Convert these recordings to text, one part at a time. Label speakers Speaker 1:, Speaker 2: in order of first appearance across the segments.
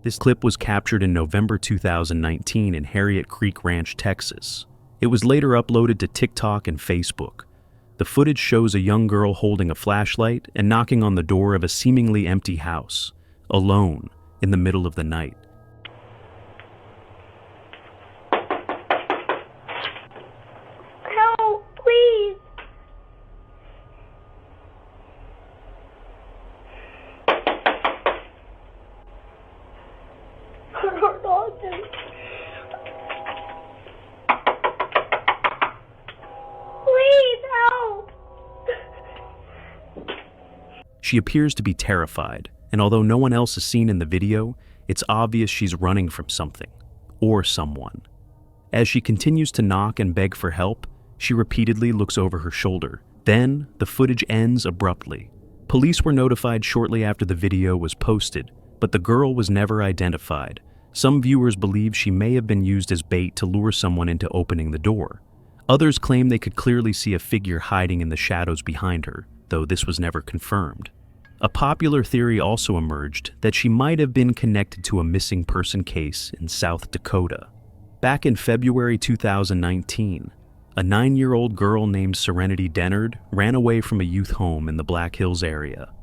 Speaker 1: This clip was captured in November 2019 in Harriet Creek Ranch, Texas. It was later uploaded to TikTok and Facebook. The footage shows a young girl holding a flashlight and knocking on the door of a seemingly empty house, alone, in the middle of the night.
Speaker 2: Help, please. Please help.
Speaker 1: She appears to be terrified, and although no one else is seen in the video, it's obvious she's running from something, or someone. As she continues to knock and beg for help, she repeatedly looks over her shoulder. Then, the footage ends abruptly. Police were notified shortly after the video was posted, but the girl was never identified. Some viewers believe she may have been used as bait to lure someone into opening the door. Others claim they could clearly see a figure hiding in the shadows behind her, though this was never confirmed. A popular theory also emerged that she might have been connected to a missing person case in South Dakota. Back in February 2019, a 9-year-old girl named Serenity Dennard ran away from a youth home in the Black Hills area.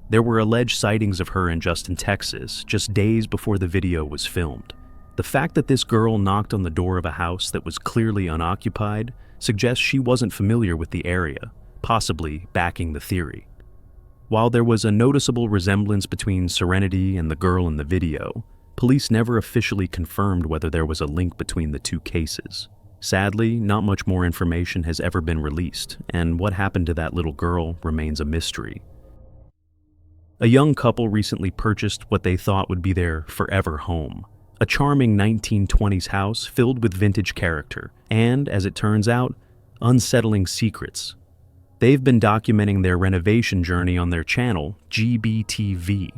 Speaker 1: There were alleged sightings of her in Justin, Texas, just days before the video was filmed. The fact that this girl knocked on the door of a house that was clearly unoccupied suggests she wasn't familiar with the area, possibly backing the theory. While there was a noticeable resemblance between Serenity and the girl in the video, police never officially confirmed whether there was a link between the two cases. Sadly, not much more information has ever been released, and what happened to that little girl remains a mystery. A young couple recently purchased what they thought would be their forever home, a charming 1920s house filled with vintage character and, as it turns out, unsettling secrets. They've been documenting their renovation journey on their channel, GBTV,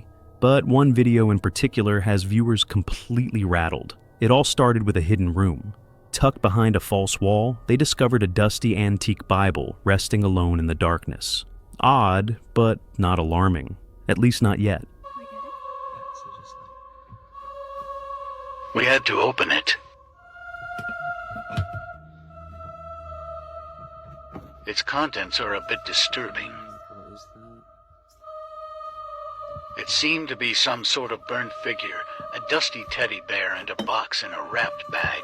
Speaker 1: but one video in particular has viewers completely rattled. It all started with a hidden room. Tucked behind a false wall, they discovered a dusty antique Bible resting alone in the darkness. Odd, but not alarming. At least not yet.
Speaker 3: We had to open it. Its contents are a bit disturbing. It seemed to be some sort of burnt figure, a dusty teddy bear and a box in a wrapped bag.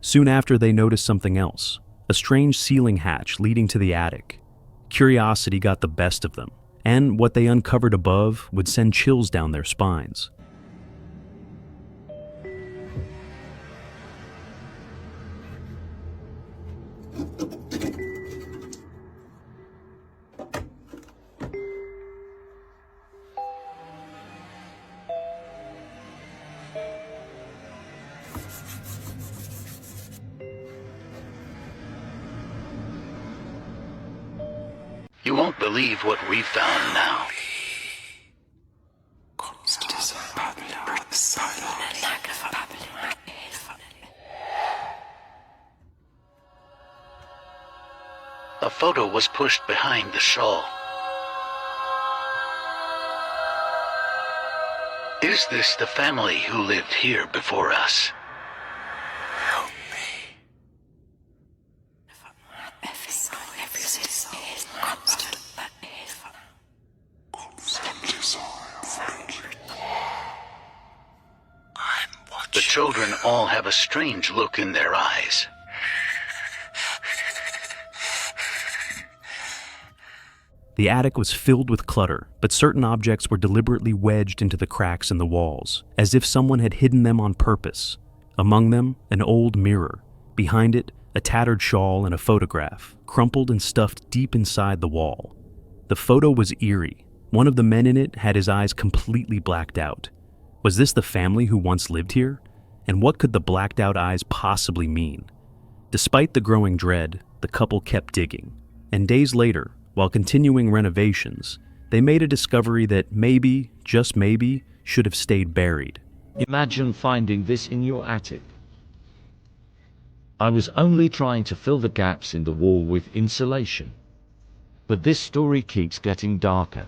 Speaker 1: Soon after, they noticed something else, a strange ceiling hatch leading to the attic. Curiosity got the best of them, and what they uncovered above would send chills down their spines.
Speaker 3: You won't believe what we found now. A photo was pushed behind the shawl. Is this the family who lived here before us? The children all have a strange look in their eyes.
Speaker 1: The attic was filled with clutter, but certain objects were deliberately wedged into the cracks in the walls, as if someone had hidden them on purpose. Among them, an old mirror. Behind it, a tattered shawl and a photograph, crumpled and stuffed deep inside the wall. The photo was eerie. One of the men in it had his eyes completely blacked out. Was this the family who once lived here? And what could the blacked out eyes possibly mean? Despite the growing dread, the couple kept digging. And days later, while continuing renovations, they made a discovery that maybe, just maybe, should have stayed buried.
Speaker 4: Imagine finding this in your attic. I was only trying to fill the gaps in the wall with insulation. But this story keeps getting darker.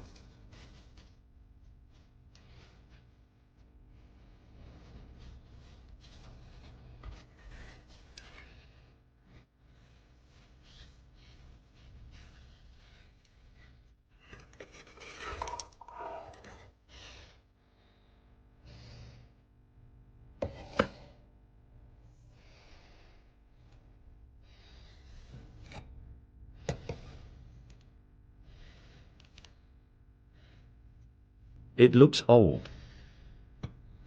Speaker 4: It looks old.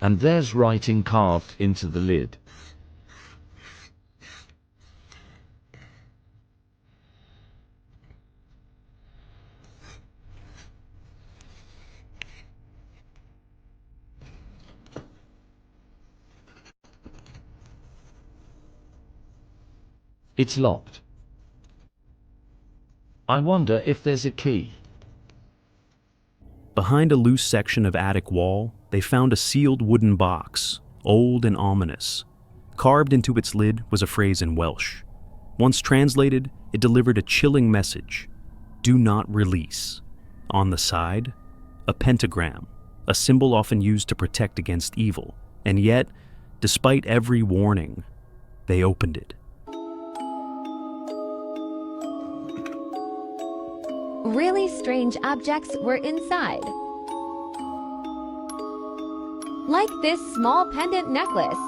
Speaker 4: And there's writing carved into the lid. It's locked. I wonder if there's a key.
Speaker 1: Behind a loose section of attic wall, they found a sealed wooden box, old and ominous. Carved into its lid was a phrase in Welsh. Once translated, it delivered a chilling message: "Do not release." On the side, a pentagram, a symbol often used to protect against evil. And yet, despite every warning, they opened it.
Speaker 5: Really strange objects were inside. Like this small pendant necklace.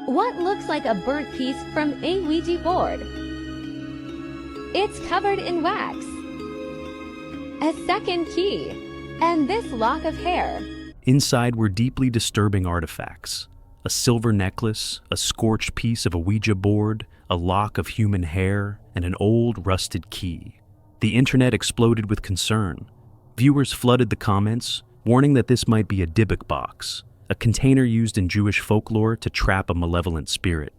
Speaker 5: What looks like a burnt piece from a Ouija board. It's covered in wax. A second key. And this lock of hair.
Speaker 1: Inside were deeply disturbing artifacts. A silver necklace, a scorched piece of a Ouija board, a lock of human hair, and an old rusted key. The internet exploded with concern. Viewers flooded the comments, warning that this might be a dybbuk box, a container used in Jewish folklore to trap a malevolent spirit.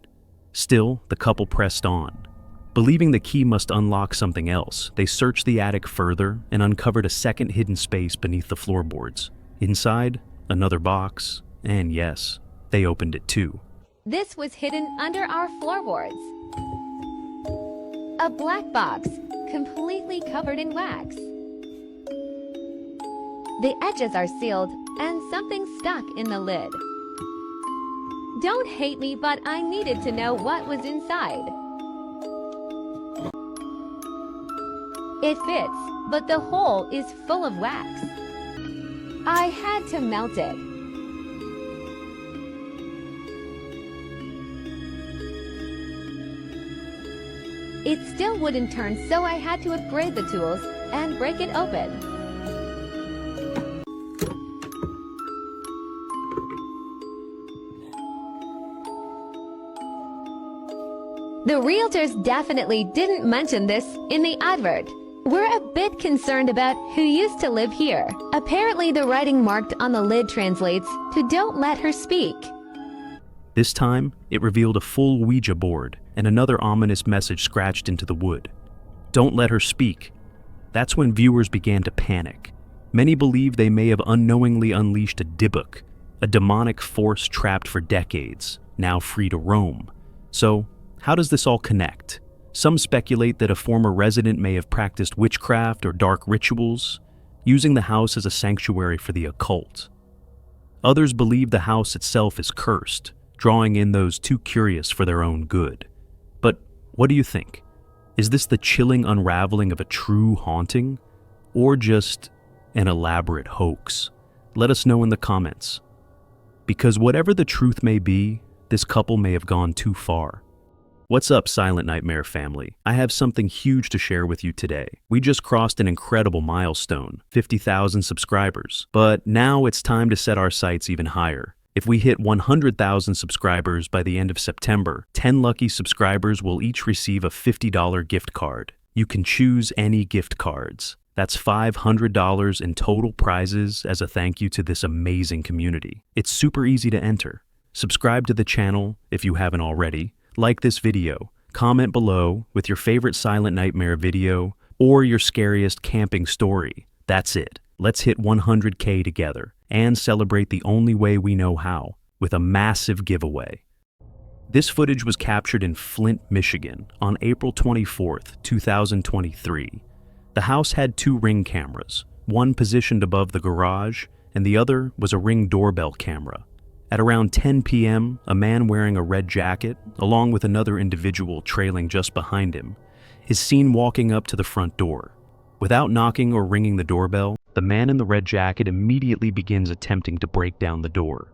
Speaker 1: Still, the couple pressed on. Believing the key must unlock something else, they searched the attic further and uncovered a second hidden space beneath the floorboards. Inside, another box, and yes, they opened it too.
Speaker 5: This was hidden under our floorboards. A black box, completely covered in wax. The edges are sealed, and something stuck in the lid. Don't hate me, but I needed to know what was inside. It fits, but the hole is full of wax. I had to melt it. It still wouldn't turn, so I had to upgrade the tools and break it open. The realtors definitely didn't mention this in the advert. We're a bit concerned about who used to live here. Apparently the writing marked on the lid translates to "Don't let her speak."
Speaker 1: This time, it revealed a full Ouija board and another ominous message scratched into the wood. "Don't let her speak." That's when viewers began to panic. Many believe they may have unknowingly unleashed a dybbuk, a demonic force trapped for decades, now free to roam. So, how does this all connect? Some speculate that a former resident may have practiced witchcraft or dark rituals, using the house as a sanctuary for the occult. Others believe the house itself is cursed, drawing in those too curious for their own good. But what do you think? Is this the chilling unraveling of a true haunting, or just an elaborate hoax? Let us know in the comments. Because whatever the truth may be, this couple may have gone too far. What's up, Silent Nightmare family? I have something huge to share with you today. We just crossed an incredible milestone, 50,000 subscribers. But now it's time to set our sights even higher. If we hit 100,000 subscribers by the end of September, 10 lucky subscribers will each receive a $50 gift card. You can choose any gift cards. That's $500 in total prizes as a thank you to this amazing community. It's super easy to enter. Subscribe to the channel if you haven't already. Like this video, comment below with your favorite Silent Nightmare video or your scariest camping story. That's it. Let's hit 100K together and celebrate the only way we know how, with a massive giveaway. This footage was captured in Flint, Michigan on April 24th, 2023. The house had 2 Ring cameras, one positioned above the garage and the other was a Ring doorbell camera. At around 10 p.m., a man wearing a red jacket, along with another individual trailing just behind him, is seen walking up to the front door. Without knocking or ringing the doorbell, the man in the red jacket immediately begins attempting to break down the door.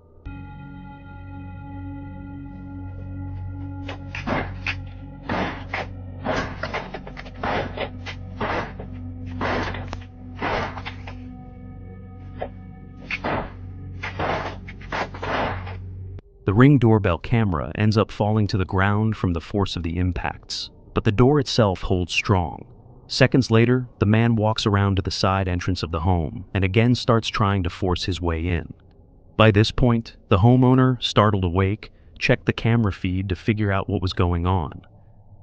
Speaker 1: The Ring doorbell camera ends up falling to the ground from the force of the impacts, but the door itself holds strong. Seconds later, the man walks around to the side entrance of the home and again starts trying to force his way in. By this point, the homeowner, startled awake, checked the camera feed to figure out what was going on.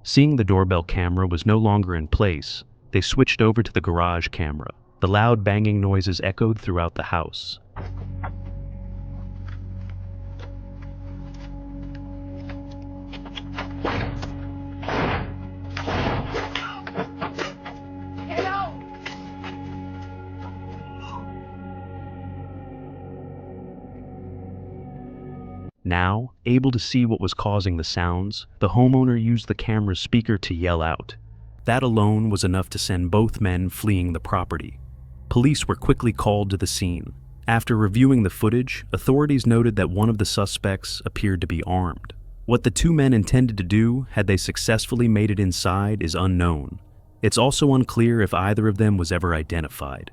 Speaker 1: Seeing the doorbell camera was no longer in place, they switched over to the garage camera. The loud banging noises echoed throughout the house. Now, able to see what was causing the sounds, the homeowner used the camera's speaker to yell out. That alone was enough to send both men fleeing the property. Police were quickly called to the scene. After reviewing the footage, authorities noted that one of the suspects appeared to be armed. What the two men intended to do, had they successfully made it inside, is unknown. It's also unclear if either of them was ever identified.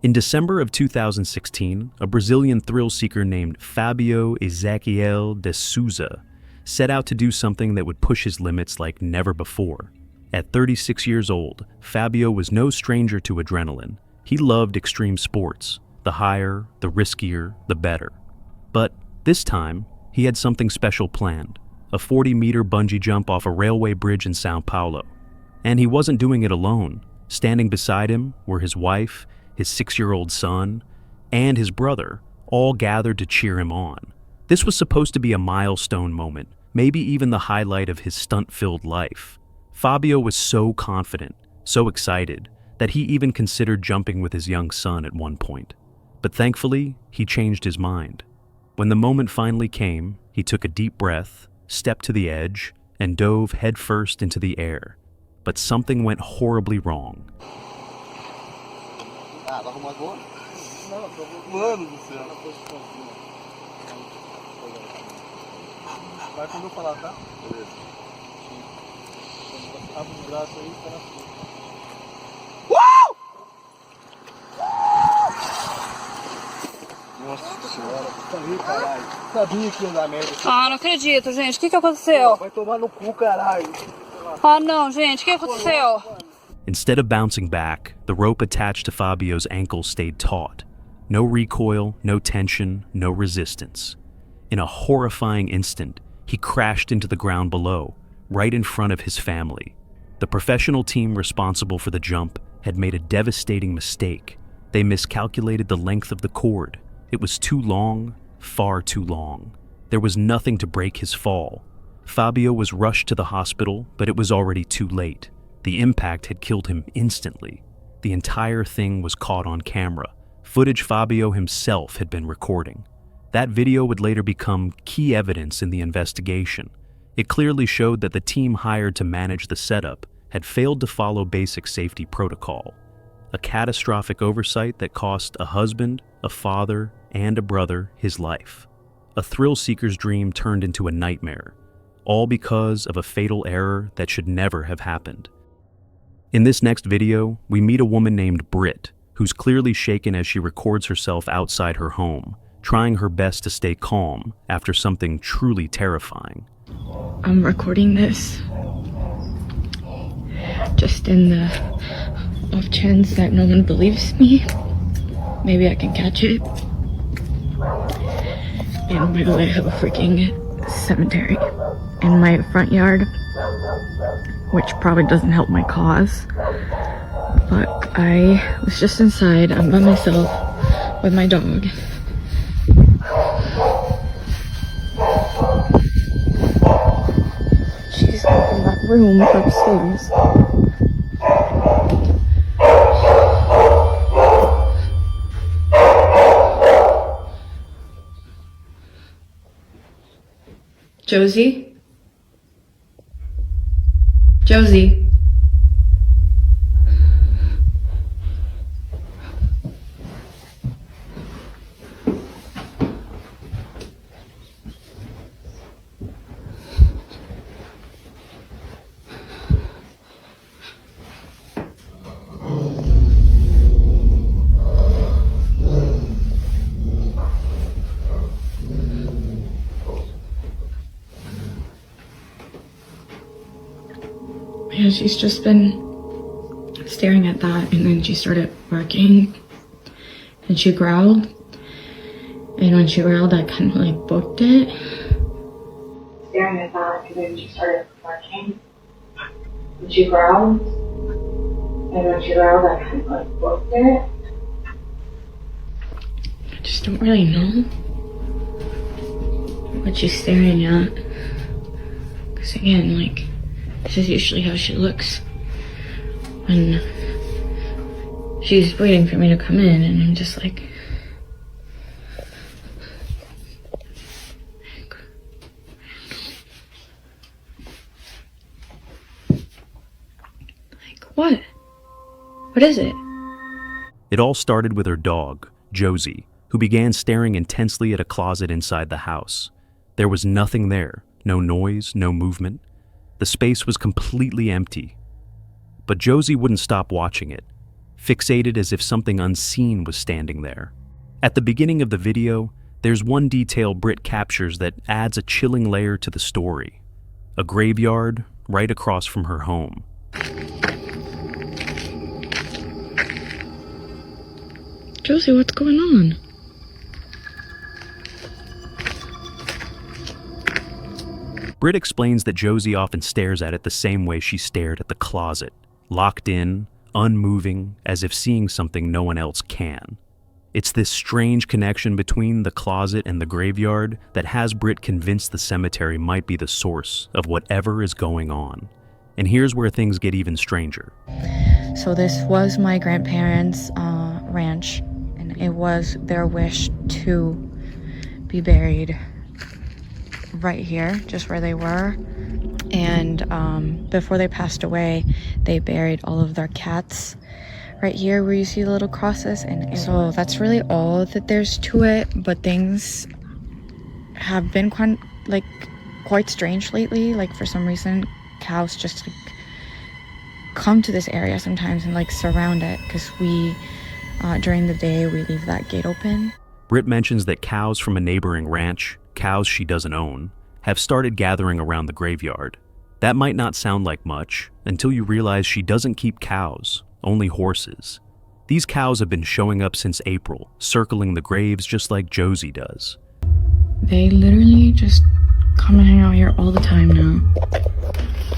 Speaker 1: In December of 2016, a Brazilian thrill-seeker named Fabio Ezequiel de Souza set out to do something that would push his limits like never before. At 36 years old, Fabio was no stranger to adrenaline. He loved extreme sports. The higher, the riskier, the better. But this time, he had something special planned. A 40-meter bungee jump off a railway bridge in Sao Paulo. And he wasn't doing it alone. Standing beside him were his wife, his 6-year-old son, and his brother, all gathered to cheer him on. This was supposed to be a milestone moment, maybe even the highlight of his stunt-filled life. Fabio was so confident, so excited, that he even considered jumping with his young son at one point. But thankfully, he changed his mind. When the moment finally came, he took a deep breath, stepped to the edge, and dove headfirst into the air. But something went horribly wrong.
Speaker 6: Ah, vai arrumar agora? Não, tô voando do céu. Vai quando eu falar, tá? Beleza. Abre o braço aí e fica na frente. Nossa senhora, sabia, caralho. Sabia que ia dar merda.
Speaker 7: Ah, não acredito, gente. O que aconteceu?
Speaker 6: Vai tomar no cu, caralho.
Speaker 7: Ah, não, gente. O que aconteceu?
Speaker 1: Instead of bouncing back, the rope attached to Fabio's ankle stayed taut. No recoil, no tension, no resistance. In a horrifying instant, he crashed into the ground below, right in front of his family. The professional team responsible for the jump had made a devastating mistake. They miscalculated the length of the cord. It was too long, far too long. There was nothing to break his fall. Fabio was rushed to the hospital, but it was already too late. The impact had killed him instantly. The entire thing was caught on camera. Footage Fabio himself had been recording. That video would later become key evidence in the investigation. It clearly showed that the team hired to manage the setup had failed to follow basic safety protocol. A catastrophic oversight that cost a husband, a father, and a brother his life. A thrill-seeker's dream turned into a nightmare, all because of a fatal error that should never have happened. In this next video, we meet a woman named Britt, who's clearly shaken as she records herself outside her home, trying her best to stay calm after something truly terrifying.
Speaker 8: I'm recording this just in the off chance that no one believes me. Maybe I can catch it. And by the way, I have a freaking cemetery in my front yard, which probably doesn't help my cause. But I was just inside. I'm by myself with my dog. She's up in that room upstairs. Josie? Josie? Yeah, she's just been staring at that, and then she started barking, and she growled. And when she growled, I kind of like booked it. Staring at that, and then she started barking. And she growled. And when she growled, I kind of like booked it. I just don't really know what she's staring at. Because again, like, this is usually how she looks when she's waiting for me to come in, and I'm just like, what? What is it?
Speaker 1: It all started with her dog, Josie, who began staring intensely at a closet inside the house. There was nothing there, no noise, no movement. The space was completely empty. But Josie wouldn't stop watching it, fixated as if something unseen was standing there. At the beginning of the video, there's one detail Britt captures that adds a chilling layer to the story. A graveyard right across from her home.
Speaker 8: Josie, what's going on?
Speaker 1: Britt explains that Josie often stares at it the same way she stared at the closet, locked in, unmoving, as if seeing something no one else can. It's this strange connection between the closet and the graveyard that has Britt convinced the cemetery might be the source of whatever is going on. And here's where things get even stranger.
Speaker 8: So this was my grandparents' ranch, and it was their wish to be buried right here, just where they were. And before they passed away, they buried all of their cats right here where you see the little crosses. And so that's really all that there's to it. But things have been quite strange lately. Like, for some reason, cows just like come to this area sometimes and like surround it, because we during the day we leave that gate open.
Speaker 1: Britt mentions that cows from a neighboring ranch, cows she doesn't own, have started gathering around the graveyard. That might not sound like much until you realize she doesn't keep cows, only horses. These cows have been showing up since April, circling the graves just like Josie does.
Speaker 8: They literally just come and hang out here all the time now.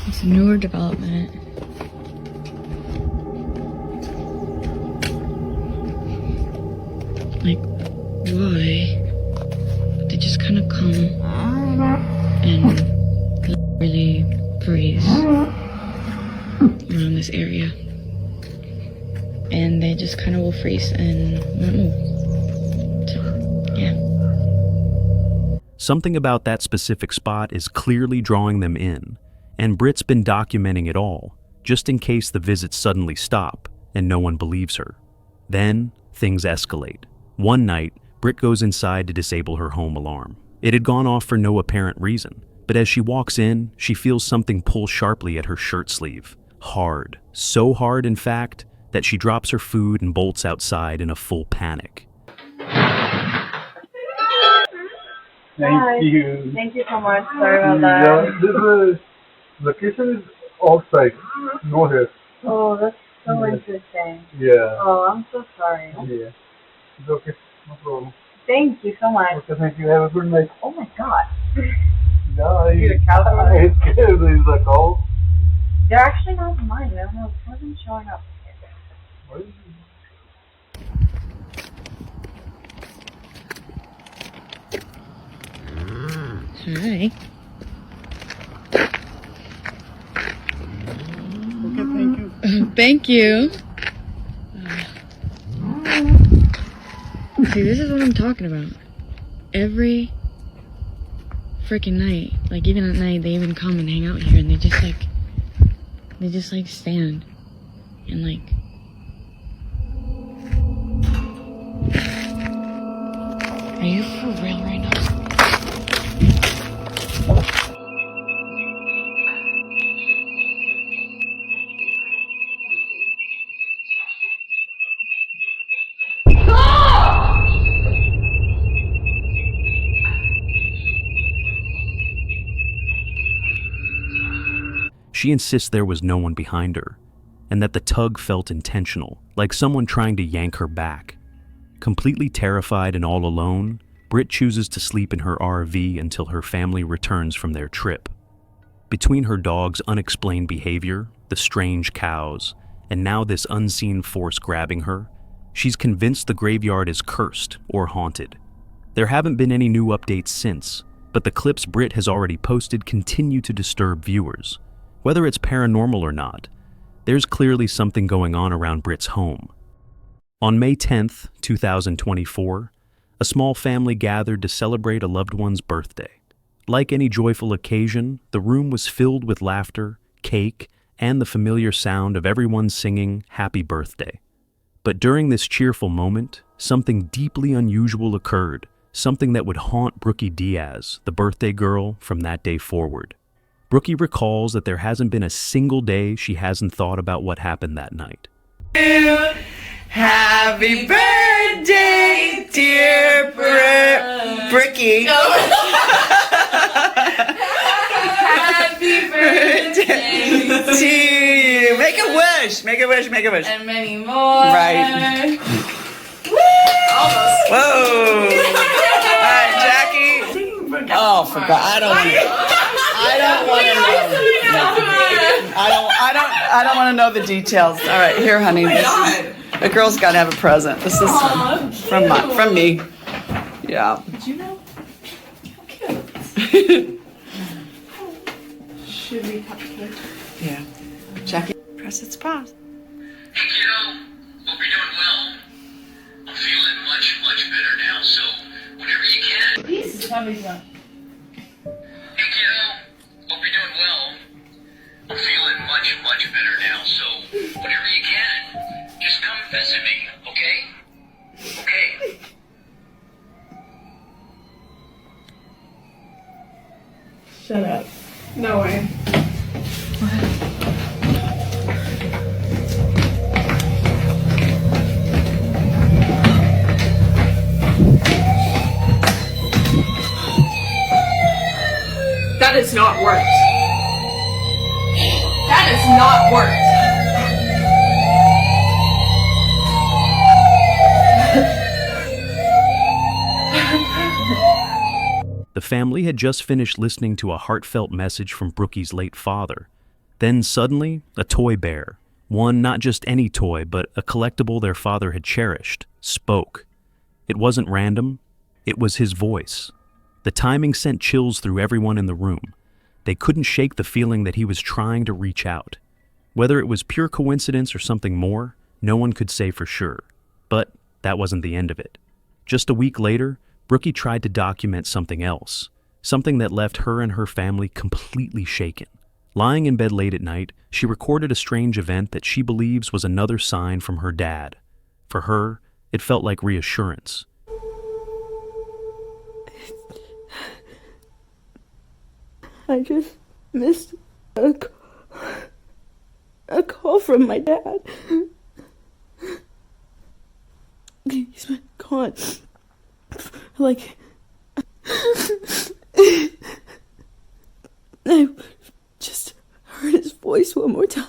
Speaker 8: It's a newer development. Like, why? They just kind of come and literally graze around this area. And they just kind of will freeze and won't move. So, yeah.
Speaker 1: Something about that specific spot is clearly drawing them in, and Britt's been documenting it all, just in case the visits suddenly stop and no one believes her. Then, things escalate. One night, Britt goes inside to disable her home alarm. It had gone off for no apparent reason, but as she walks in, she feels something pull sharply at her shirt sleeve. Hard. So hard, in fact, that she drops her food and bolts outside in a full panic.
Speaker 6: Thank you.
Speaker 7: Thank you so much. Sorry about that.
Speaker 6: Yeah, this location is outside, no here.
Speaker 7: Oh, that's so
Speaker 6: Yes.
Speaker 7: interesting.
Speaker 6: Yeah.
Speaker 7: Oh, I'm so sorry.
Speaker 6: Yeah. It's okay. No problem.
Speaker 7: Thank you so much.
Speaker 6: Okay, thank you. Have a good night.
Speaker 7: Oh my god.
Speaker 6: Yeah,
Speaker 7: See the cows over there?
Speaker 6: I scared. There's a cow.
Speaker 7: They're actually not mine. I don't know. It wasn't showing up.
Speaker 6: What is
Speaker 8: Hi.
Speaker 6: Okay, thank you.
Speaker 8: Thank you. See, this is what I'm talking about. Every freaking night, like even at night, they even come and hang out here, and they just like stand and like. Are you for real right now?
Speaker 1: She insists there was no one behind her, and that the tug felt intentional, like someone trying to yank her back. Completely terrified and all alone, Britt chooses to sleep in her RV until her family returns from their trip. Between her dog's unexplained behavior, the strange cows, and now this unseen force grabbing her, she's convinced the graveyard is cursed or haunted. There haven't been any new updates since, but the clips Britt has already posted continue to disturb viewers. Whether it's paranormal or not, there's clearly something going on around Britt's home. On May 10th, 2024, a small family gathered to celebrate a loved one's birthday. Like any joyful occasion, the room was filled with laughter, cake, and the familiar sound of everyone singing happy birthday. But during this cheerful moment, something deeply unusual occurred, something that would haunt Brookie Diaz, the birthday girl, from that day forward. Brookie recalls that there hasn't been a single day she hasn't thought about what happened that night.
Speaker 9: Happy birthday, dear Brookie. Happy birthday to you. Make a wish. Make a wish. Make a wish.
Speaker 7: And many more.
Speaker 9: Right.
Speaker 7: Woo! Almost.
Speaker 9: Whoa. All right, Jackie. Oh, forgot. I don't want to know the details. All right, here, honey. The girl's got to have a present. This is from me. Yeah.
Speaker 7: Did you know? How cute. Should we cut the cake?
Speaker 9: Yeah. Jackie, press its pause.
Speaker 3: Hey kiddo, hope you're doing well. I'm feeling much better now, so whenever you can.
Speaker 7: Please tell me that.
Speaker 3: Hey kiddo, hope you're doing well. I'm feeling much better now, so whenever you can, just come visit me, okay? Okay.
Speaker 7: Shut up. No way. That has not worked. That has not worked.
Speaker 1: The family had just finished listening to a heartfelt message from Brookie's late father. Then suddenly, a toy bear, one not just any toy, but a collectible their father had cherished, spoke. It wasn't random, it was his voice. The timing sent chills through everyone in the room. They couldn't shake the feeling that he was trying to reach out. Whether it was pure coincidence or something more, no one could say for sure. But that wasn't the end of it. Just a week later, Brookie tried to document something else, something that left her and her family completely shaken. Lying in bed late at night, she recorded a strange event that she believes was another sign from her dad. For her, it felt like reassurance.
Speaker 10: I just missed a call from my dad. He's been gone. Like, I just heard his voice one more time.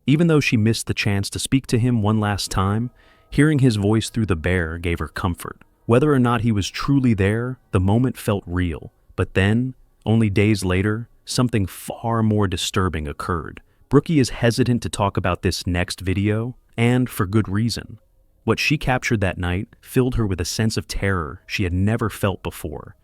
Speaker 1: Even though she missed the chance to speak to him one last time, hearing his voice through the bear gave her comfort. Whether or not he was truly there, the moment felt real. But then, only days later, something far more disturbing occurred. Brookie is hesitant to talk about this next video, and for good reason. What she captured that night filled her with a sense of terror she had never felt before.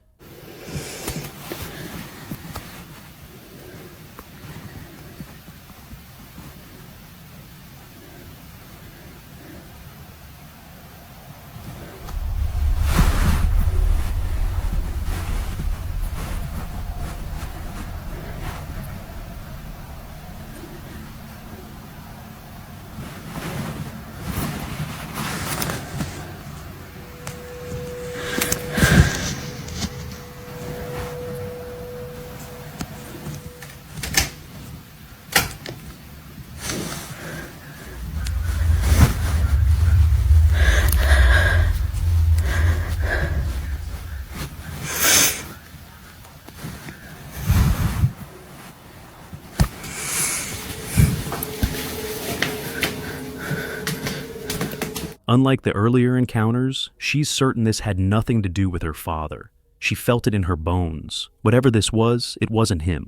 Speaker 1: Unlike the earlier encounters, she's certain this had nothing to do with her father. She felt it in her bones. Whatever this was, it wasn't him.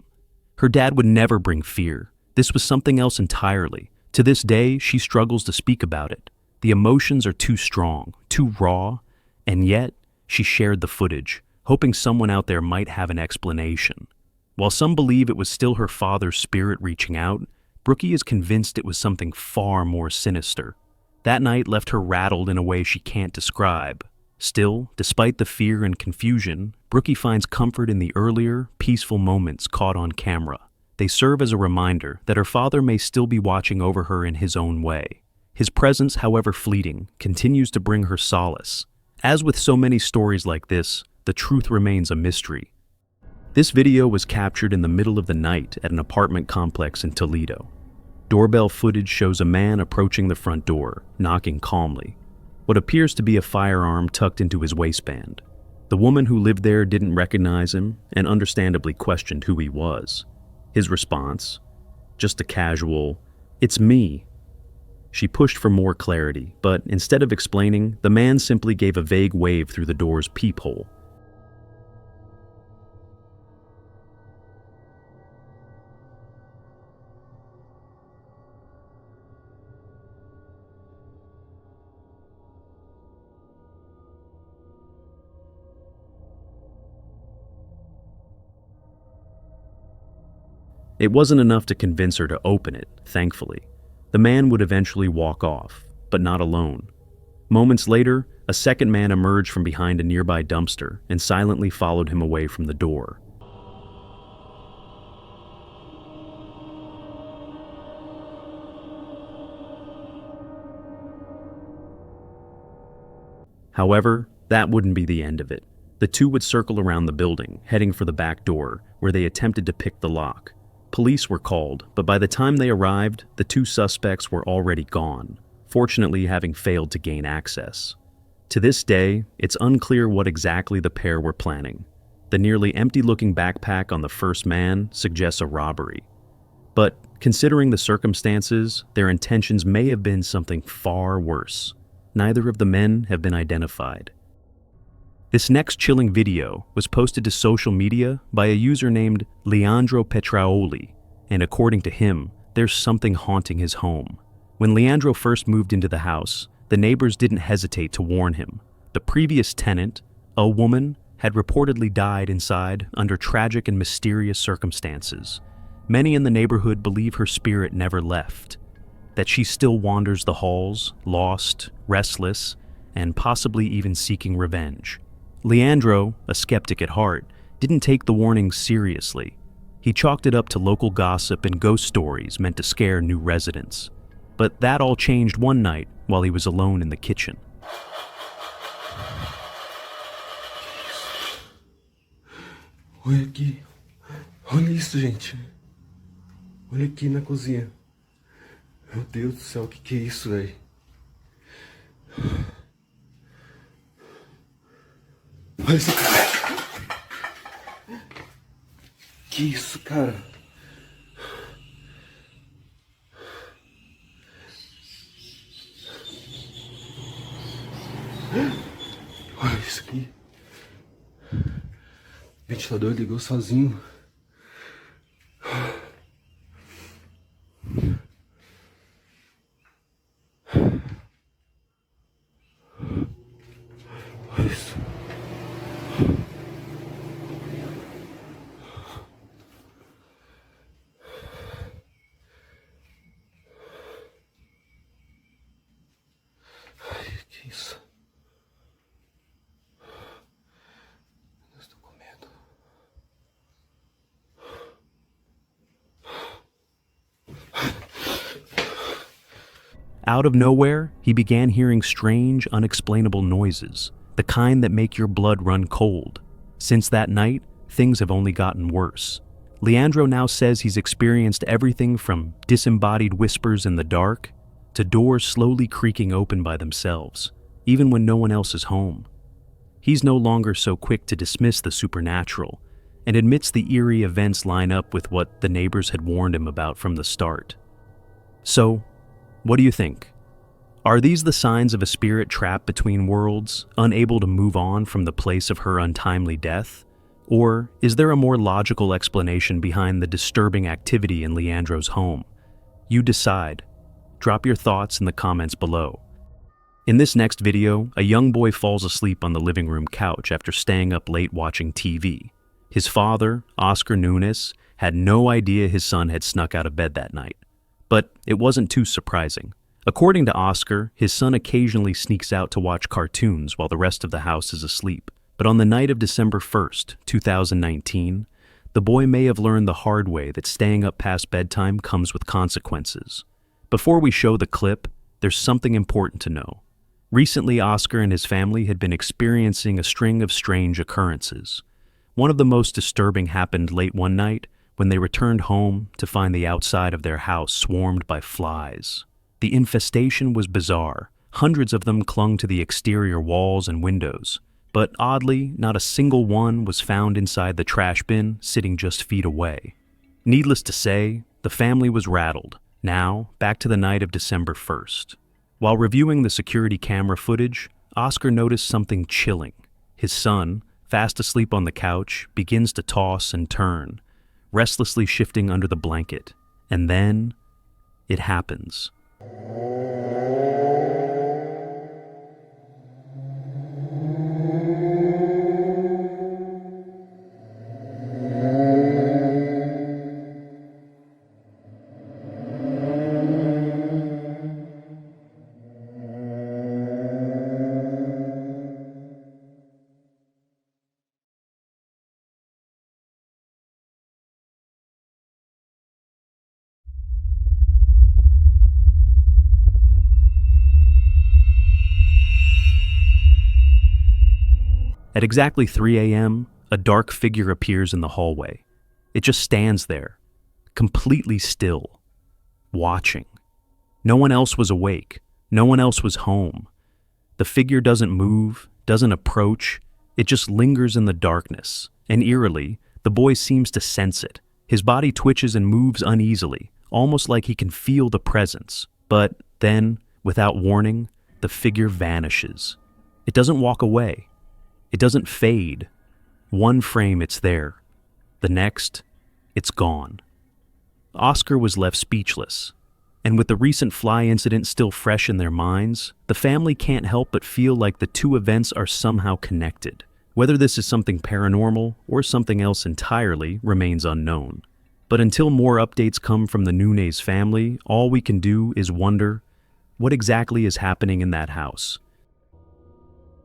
Speaker 1: Her dad would never bring fear. This was something else entirely. To this day, she struggles to speak about it. The emotions are too strong, too raw, and yet she shared the footage, hoping someone out there might have an explanation. While some believe it was still her father's spirit reaching out, Brookie is convinced it was something far more sinister. That night left her rattled in a way she can't describe. Still, despite the fear and confusion, Brookie finds comfort in the earlier, peaceful moments caught on camera. They serve as a reminder that her father may still be watching over her in his own way. His presence, however fleeting, continues to bring her solace. As with so many stories like this, the truth remains a mystery. This video was captured in the middle of the night at an apartment complex in Toledo. Doorbell footage shows a man approaching the front door, knocking calmly. What appears to be a firearm tucked into his waistband. The woman who lived there didn't recognize him and understandably questioned who he was. His response? Just a casual, "It's me." She pushed for more clarity, but instead of explaining, the man simply gave a vague wave through the door's peephole. It wasn't enough to convince her to open it, thankfully. The man would eventually walk off, but not alone. Moments later, a second man emerged from behind a nearby dumpster and silently followed him away from the door. However, that wouldn't be the end of it. The two would circle around the building, heading for the back door, where they attempted to pick the lock. Police were called, but by the time they arrived, the two suspects were already gone, fortunately having failed to gain access. To this day, it's unclear what exactly the pair were planning. The nearly empty-looking backpack on the first man suggests a robbery. But considering the circumstances, their intentions may have been something far worse. Neither of the men have been identified. This next chilling video was posted to social media by a user named Leandro Petraoli, and according to him, there's something haunting his home. When Leandro first moved into the house, the neighbors didn't hesitate to warn him. The previous tenant, a woman, had reportedly died inside under tragic and mysterious circumstances. Many in the neighborhood believe her spirit never left, that she still wanders the halls, lost, restless, and possibly even seeking revenge. Leandro, a skeptic at heart, didn't take the warnings seriously. He chalked it up to local gossip and ghost stories meant to scare new residents. But that all changed one night while he was alone in the kitchen.
Speaker 11: Olha aqui. Olha isso, gente. Olha aqui na cozinha. Meu Deus do céu, o que é isso, velho? Olha isso. Que isso, cara? Olha isso aqui. O ventilador ligou sozinho. Isso. Ai, que isso? Eu estou com medo.
Speaker 1: Out of nowhere, he began hearing strange, unexplainable noises, the kind that make your blood run cold. Since that night, things have only gotten worse. Leandro now says he's experienced everything from disembodied whispers in the dark to doors slowly creaking open by themselves, even when no one else is home. He's no longer so quick to dismiss the supernatural and admits the eerie events line up with what the neighbors had warned him about from the start. So, what do you think? Are these the signs of a spirit trapped between worlds, unable to move on from the place of her untimely death? Or is there a more logical explanation behind the disturbing activity in Leandro's home? You decide. Drop your thoughts in the comments below. In this next video, a young boy falls asleep on the living room couch after staying up late watching TV. His father, Oscar Nunes, had no idea his son had snuck out of bed that night. But it wasn't too surprising. According to Oscar, his son occasionally sneaks out to watch cartoons while the rest of the house is asleep. But on the night of December 1st, 2019, the boy may have learned the hard way that staying up past bedtime comes with consequences. Before we show the clip, there's something important to know. Recently, Oscar and his family had been experiencing a string of strange occurrences. One of the most disturbing happened late one night when they returned home to find the outside of their house swarmed by flies. The infestation was bizarre. Hundreds of them clung to the exterior walls and windows. But oddly, not a single one was found inside the trash bin sitting just feet away. Needless to say, the family was rattled. Now, back to the night of December 1st. While reviewing the security camera footage, Oscar noticed something chilling. His son, fast asleep on the couch, begins to toss and turn, restlessly shifting under the blanket. And then, it happens. At exactly 3 a.m., a dark figure appears in the hallway. It just stands there, completely still, watching. No one else was awake. No one else was home. The figure doesn't move, doesn't approach. It just lingers in the darkness, and eerily, the boy seems to sense it. His body twitches and moves uneasily, almost like he can feel the presence. But then, without warning, the figure vanishes. It doesn't walk away. It doesn't fade. One frame, it's there. The next, it's gone. Oscar was left speechless. And with the recent fly incident still fresh in their minds, the family can't help but feel like the two events are somehow connected. Whether this is something paranormal or something else entirely remains unknown. But until more updates come from the Nunes family, all we can do is wonder, what exactly is happening in that house?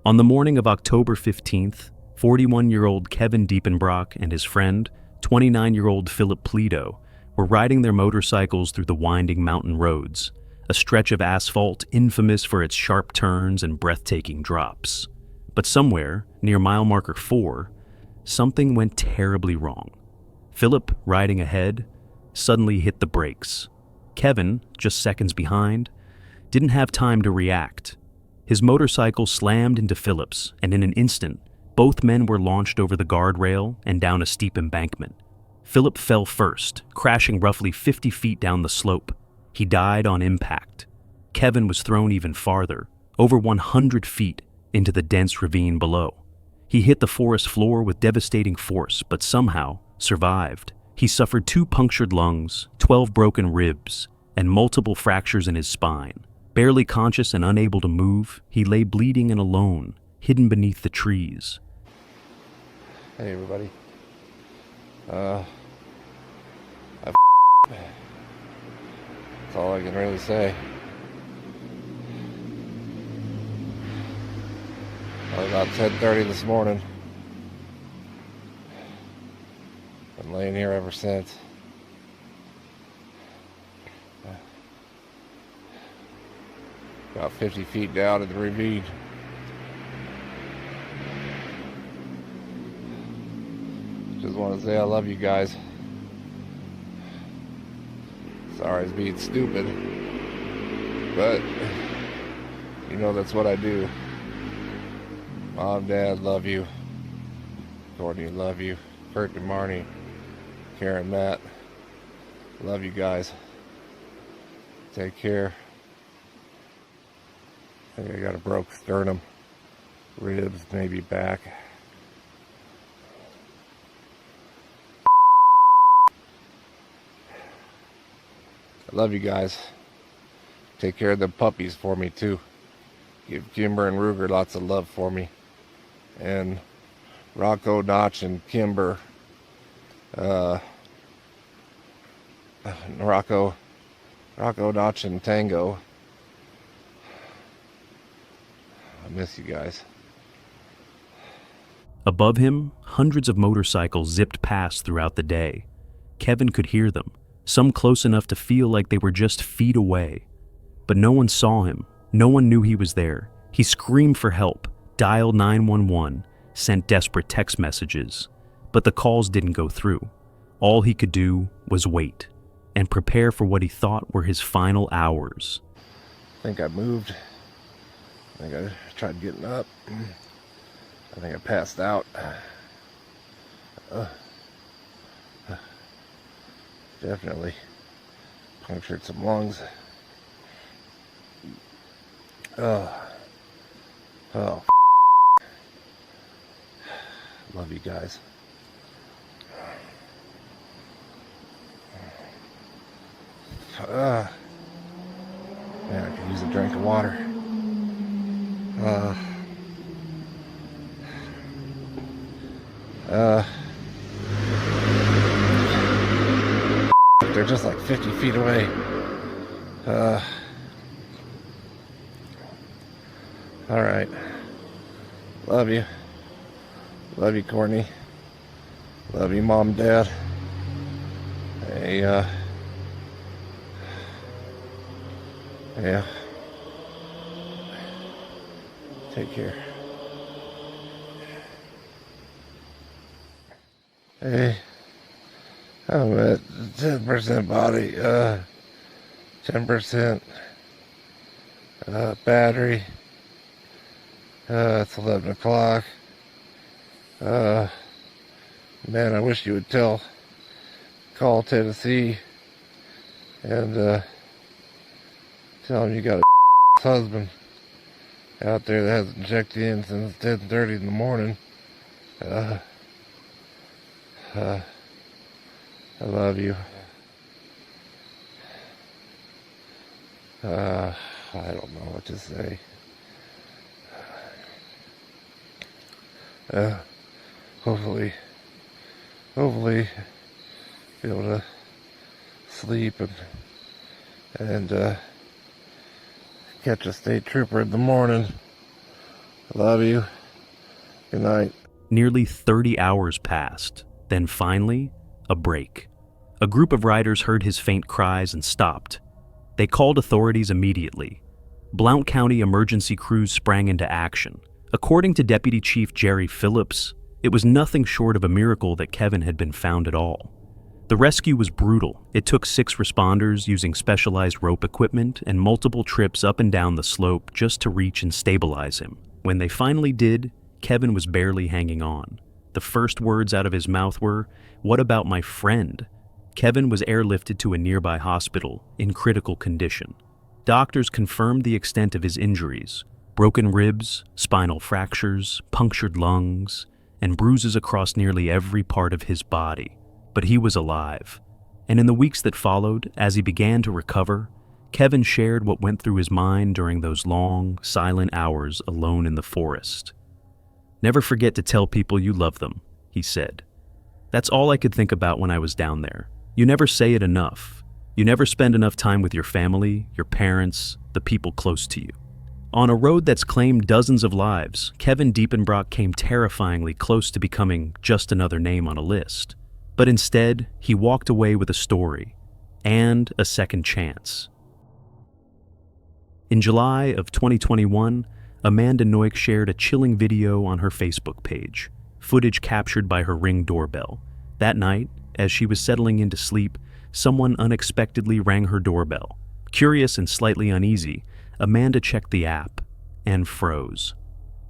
Speaker 1: On the morning of October 15th, 41-year-old Kevin Diepenbrock and his friend, 29-year-old Philip Pleto, were riding their motorcycles through the winding mountain roads, a stretch of asphalt infamous for its sharp turns and breathtaking drops. But somewhere, near mile marker 4, something went terribly wrong. Philip, riding ahead, suddenly hit the brakes. Kevin, just seconds behind, didn't have time to react. His motorcycle slammed into Philip's, and in an instant, both men were launched over the guardrail and down a steep embankment. Philip fell first, crashing roughly 50 feet down the slope. He died on impact. Kevin was thrown even farther, over 100 feet, into the dense ravine below. He hit the forest floor with devastating force, but somehow survived. He suffered 2 punctured lungs, 12 broken ribs, and multiple fractures in his spine. Barely conscious and unable to move, he lay bleeding and alone, hidden beneath the trees.
Speaker 12: Hey everybody. That's all I can really say. About 10:30 this morning. Been laying here ever since. About 50 feet down in the ravine. Just want to say I love you guys. Sorry it's being stupid, but you know that's what I do. Mom, Dad, love you. Courtney, love you. Kurt and Marnie, Karen, Matt, love you guys. Take care. I think I got a broke sternum, ribs, maybe back. I love you guys. Take care of the puppies for me too. Give Kimber and Ruger lots of love for me. And Rocco, Notch, and Kimber. Rocco, Notch, and Tango. I miss you guys.
Speaker 1: Above him, hundreds of motorcycles zipped past throughout the day. Kevin could hear them, some close enough to feel like they were just feet away. But no one saw him. No one knew he was there. He screamed for help, dialed 911, sent desperate text messages. But the calls didn't go through. All he could do was wait and prepare for what he thought were his final hours.
Speaker 12: I think I moved. I think I tried getting up. I think I passed out. Definitely punctured some lungs. Oh, love you guys. Man, I could use a drink of water. They're just like 50 feet away. All right. Love you. Love you, Courtney. Love you, Mom, Dad. Hey, yeah. Take care. Hey, I'm at 10% body, 10% battery. It's 11 o'clock. Man, I wish you would call Tennessee and tell them you got a husband out there that hasn't checked in since 10:30 in the morning. I love you. I don't know what to say. Hopefully be able to sleep and catch a state trooper in the morning. I love you. Good night.
Speaker 1: Nearly 30 hours passed. Then finally, a break. A group of riders heard his faint cries and stopped. They called authorities immediately. Blount County emergency crews sprang into action. According to Deputy Chief Jerry Phillips, it was nothing short of a miracle that Kevin had been found at all. The rescue was brutal. It took 6 responders using specialized rope equipment and multiple trips up and down the slope just to reach and stabilize him. When they finally did, Kevin was barely hanging on. The first words out of his mouth were, "What about my friend?" Kevin was airlifted to a nearby hospital in critical condition. Doctors confirmed the extent of his injuries: broken ribs, spinal fractures, punctured lungs, and bruises across nearly every part of his body. But he was alive. And in the weeks that followed, as he began to recover, Kevin shared what went through his mind during those long, silent hours alone in the forest. Never forget to tell people you love them, he said. That's all I could think about when I was down there. You never say it enough. You never spend enough time with your family, your parents, the people close to you. On a road that's claimed dozens of lives, Kevin Diepenbrock came terrifyingly close to becoming just another name on a list. But instead, he walked away with a story and a second chance. In July of 2021, Amanda Noik shared a chilling video on her Facebook page, footage captured by her Ring doorbell. That night, as she was settling into sleep, someone unexpectedly rang her doorbell. Curious and slightly uneasy, Amanda checked the app and froze.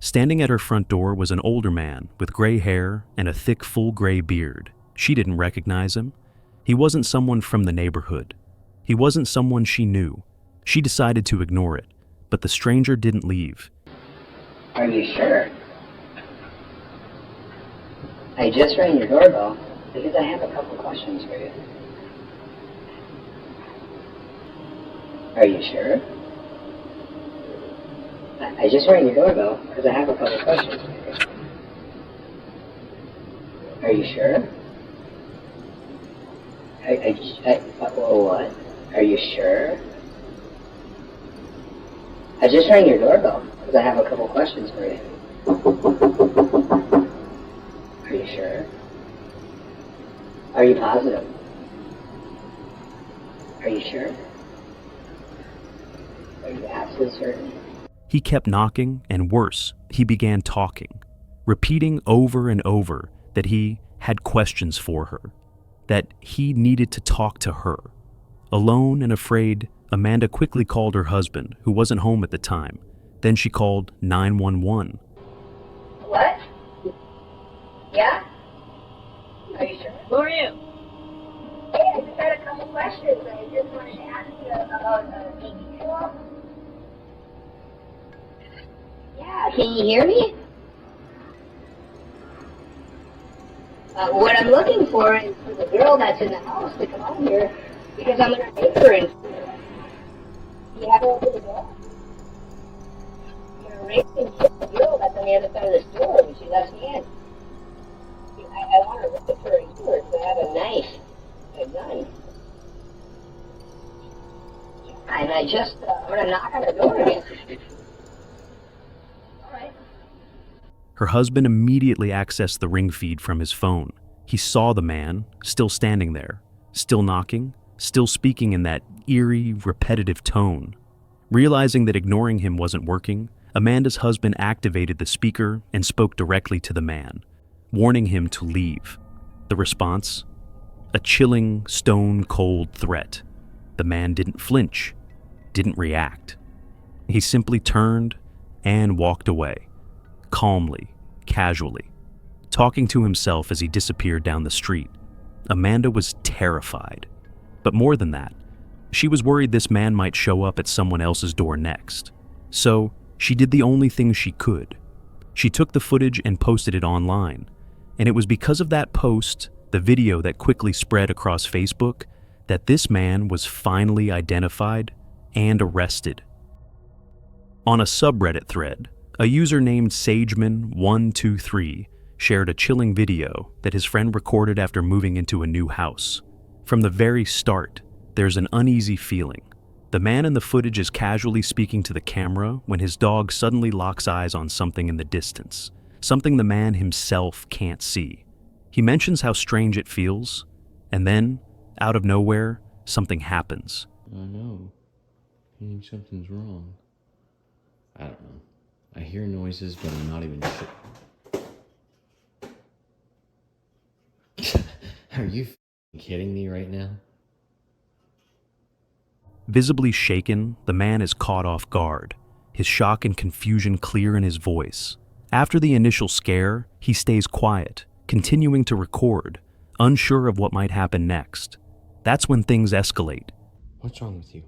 Speaker 1: Standing at her front door was an older man with gray hair and a thick, full gray beard. She didn't recognize him. He wasn't someone from the neighborhood. He wasn't someone she knew. She decided to ignore it, but the stranger didn't leave.
Speaker 13: Are you sure? I just rang your doorbell because I have a couple questions for you. Are you sure? I just rang your doorbell because I have a couple questions for you. Are you sure? What? Are you sure? I just rang your doorbell because I have a couple questions for you. Are you sure? Are you positive? Are you sure? Are you absolutely certain?
Speaker 1: He kept knocking, and worse, he began talking, repeating over and over that he had questions for her, that he needed to talk to her. Alone and afraid, Amanda quickly called her husband, who wasn't home at the time. Then she called 911.
Speaker 13: What? Yeah? Are you sure?
Speaker 2: Who are you?
Speaker 13: Hey, I just had a couple questions. I just wanted to ask you about maybe tool. Yeah, can you hear me? What I'm looking for is for the girl that's in the house to come out here because I'm going to take her in. Do you have her open the door? You're raping the girl that's on the other side of the store and she lets me in. I want to rape her in here because I have a knife, a gun. And I just, I'm going to knock on the door again.
Speaker 1: Her husband immediately accessed the Ring feed from his phone. He saw the man, still standing there, still knocking, still speaking in that eerie, repetitive tone. Realizing that ignoring him wasn't working, Amanda's husband activated the speaker and spoke directly to the man, warning him to leave. The response? A chilling, stone-cold threat. The man didn't flinch, didn't react. He simply turned and walked away. Calmly, casually, talking to himself as he disappeared down the street. Amanda was terrified. But more than that, she was worried this man might show up at someone else's door next. So, she did the only thing she could. She took the footage and posted it online. And it was because of that post, the video that quickly spread across Facebook, that this man was finally identified and arrested. On a subreddit thread, a user named Sageman123 shared a chilling video that his friend recorded after moving into a new house. From the very start, there's an uneasy feeling. The man in the footage is casually speaking to the camera when his dog suddenly locks eyes on something in the distance, something the man himself can't see. He mentions how strange it feels, and then, out of nowhere, something happens.
Speaker 4: I know. I think something's wrong. I don't know. I hear noises, but I'm not even sure. Are you kidding me right now?
Speaker 1: Visibly shaken, the man is caught off guard, his shock and confusion clear in his voice. After the initial scare, he stays quiet, continuing to record, unsure of what might happen next. That's when things escalate.
Speaker 11: What's wrong with you?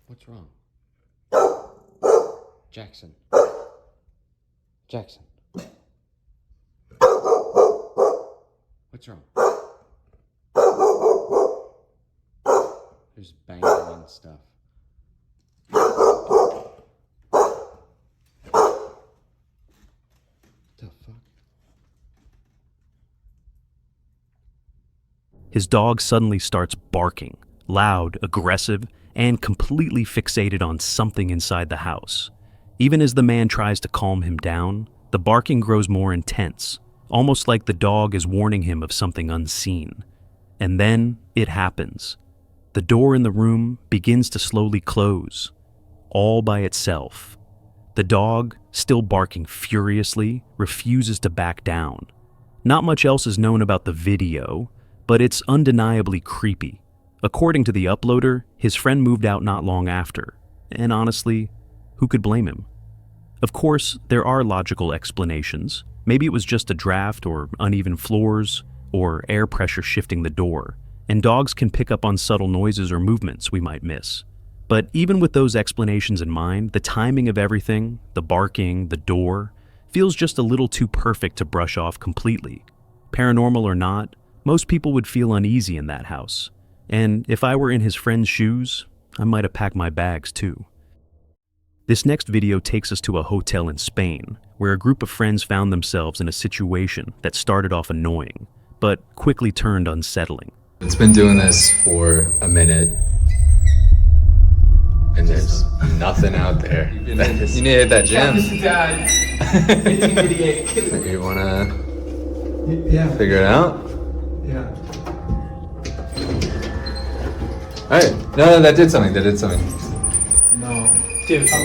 Speaker 11: What's wrong? Jackson. Jackson. What's wrong?
Speaker 4: There's banging and stuff. The fuck?
Speaker 1: His dog suddenly starts barking, loud, aggressive, and completely fixated on something inside the house. Even as the man tries to calm him down, the barking grows more intense, almost like the dog is warning him of something unseen. And then it happens. The door in the room begins to slowly close, all by itself. The dog, still barking furiously, refuses to back down. Not much else is known about the video, but it's undeniably creepy. According to the uploader, his friend moved out not long after, and honestly, who could blame him? Of course, there are logical explanations. Maybe it was just a draft or uneven floors or air pressure shifting the door, and dogs can pick up on subtle noises or movements we might miss. But even with those explanations in mind, the timing of everything, the barking, the door, feels just a little too perfect to brush off completely. Paranormal or not, most people would feel uneasy in that house. And if I were in his friend's shoes, I might have packed my bags too. This next video takes us to a hotel in Spain, where a group of friends found themselves in a situation that started off annoying, but quickly turned unsettling.
Speaker 14: It's been doing this for a minute, and there's nothing out there. You need to hit that gym. You wanna figure it out?
Speaker 11: Yeah.
Speaker 14: Alright, no, that did something,
Speaker 11: No. Dude, I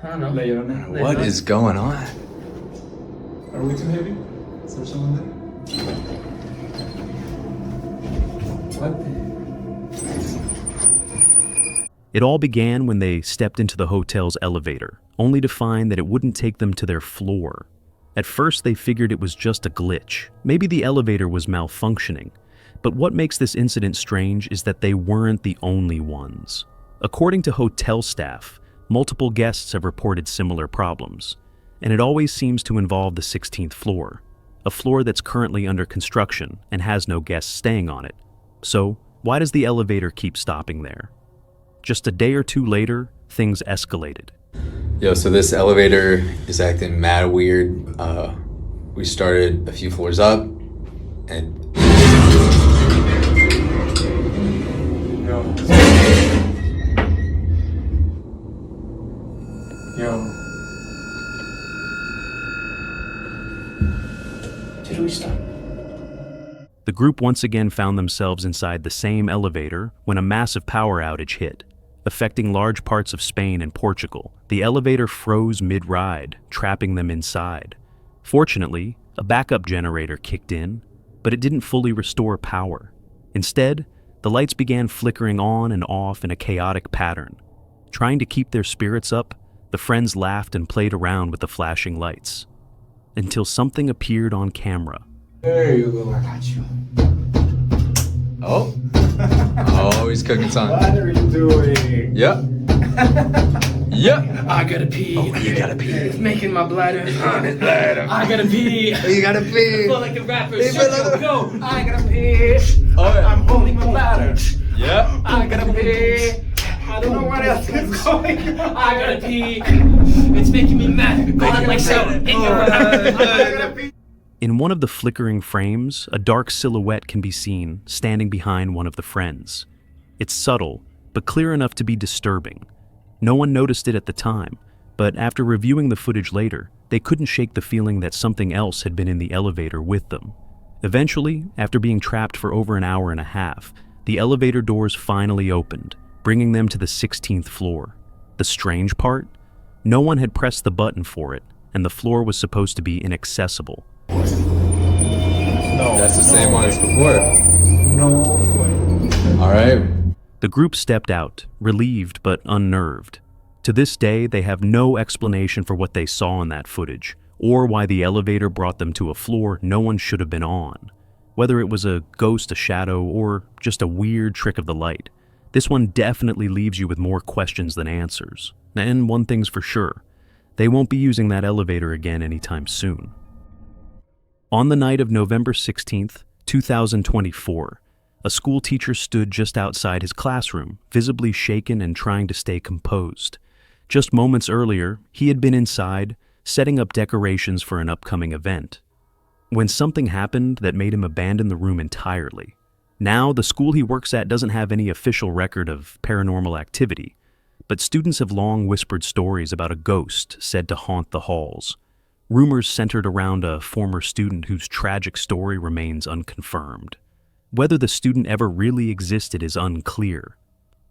Speaker 11: don't know.
Speaker 14: What is going on?
Speaker 11: Are we too heavy? Is there someone there? What?
Speaker 1: It all began when they stepped into the hotel's elevator, only to find that it wouldn't take them to their floor. At first, they figured it was just a glitch. Maybe the elevator was malfunctioning. But what makes this incident strange is that they weren't the only ones. According to hotel staff, multiple guests have reported similar problems, and it always seems to involve the 16th floor, a floor that's currently under construction and has no guests staying on it. So, why does the elevator keep stopping there? Just a day or two later, things escalated.
Speaker 14: Yo, so this elevator is acting mad weird. We started a few floors up, and
Speaker 11: Yo. Did we stop?
Speaker 1: The group once again found themselves inside the same elevator when a massive power outage hit, affecting large parts of Spain and Portugal. The elevator froze mid-ride, trapping them inside. Fortunately, a backup generator kicked in, but it didn't fully restore power. Instead, the lights began flickering on and off in a chaotic pattern. Trying to keep their spirits up, the friends laughed and played around with the flashing lights, until something appeared on camera.
Speaker 11: There you go. I got you.
Speaker 14: oh, he's cooking something.
Speaker 11: What are you doing?
Speaker 14: Yep. Yep.
Speaker 11: I gotta pee.
Speaker 14: Oh, you gotta pee.
Speaker 11: It's making my bladder. I gotta pee.
Speaker 14: You gotta pee.
Speaker 11: I feel like a rapper. Shut go. I gotta pee. I'm holding my bladder.
Speaker 14: Yep.
Speaker 11: I gotta pee. I don't know what else is going on. I gotta pee. It's making me mad. God, like so.
Speaker 1: In one of the flickering frames, a dark silhouette can be seen standing behind one of the friends. It's subtle, but clear enough to be disturbing. No one noticed it at the time, but after reviewing the footage later, they couldn't shake the feeling that something else had been in the elevator with them. Eventually, after being trapped for over an hour and a half, the elevator doors finally opened, bringing them to the 16th floor. The strange part? No one had pressed the button for it, and the floor was supposed to be inaccessible.
Speaker 14: No, that's the same one as before.
Speaker 11: No way.
Speaker 14: All right.
Speaker 1: The group stepped out, relieved but unnerved. To this day, they have no explanation for what they saw in that footage, or why the elevator brought them to a floor no one should have been on. Whether it was a ghost, a shadow, or just a weird trick of the light, this one definitely leaves you with more questions than answers. And one thing's for sure, they won't be using that elevator again anytime soon. On the night of November 16th, 2024, A school teacher stood just outside his classroom, visibly shaken and trying to stay composed. Just moments earlier, he had been inside, setting up decorations for an upcoming event, when something happened that made him abandon the room entirely. Now, the school he works at doesn't have any official record of paranormal activity, but students have long whispered stories about a ghost said to haunt the halls. Rumors centered around a former student whose tragic story remains unconfirmed. Whether the student ever really existed is unclear.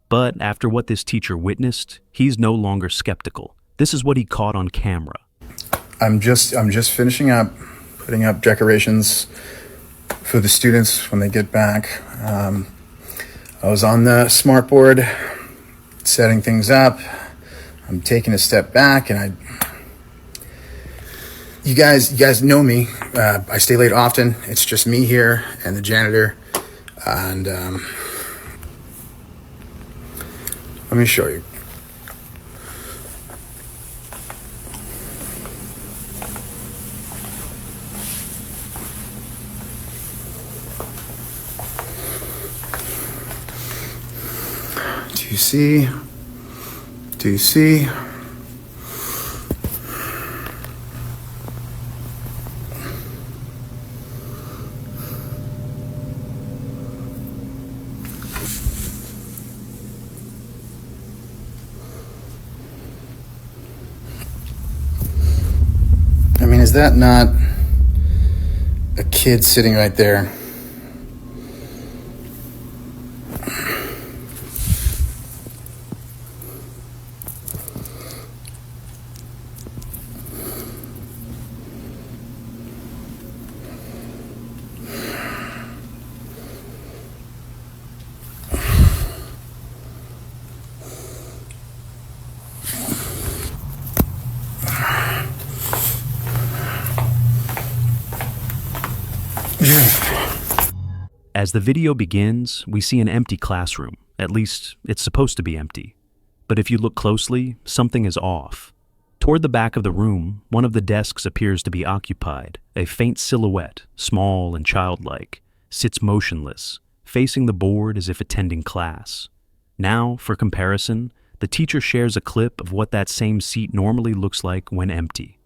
Speaker 1: But after what this teacher witnessed, he's no longer skeptical. This is what he caught on camera.
Speaker 15: I'm just finishing up, putting up decorations for the students when they get back. I was on the smartboard, setting things up. I'm taking a step back, and you guys know me. I stay late often. It's just me here and the janitor. And let me show you. Do you see? Do you see? I mean, is that not a kid sitting right there?
Speaker 1: As the video begins, we see an empty classroom. At least, it's supposed to be empty. But if you look closely, something is off. Toward the back of the room, one of the desks appears to be occupied. A faint silhouette, small and childlike, sits motionless, facing the board as if attending class. Now, for comparison, the teacher shares a clip of what that same seat normally looks like when empty.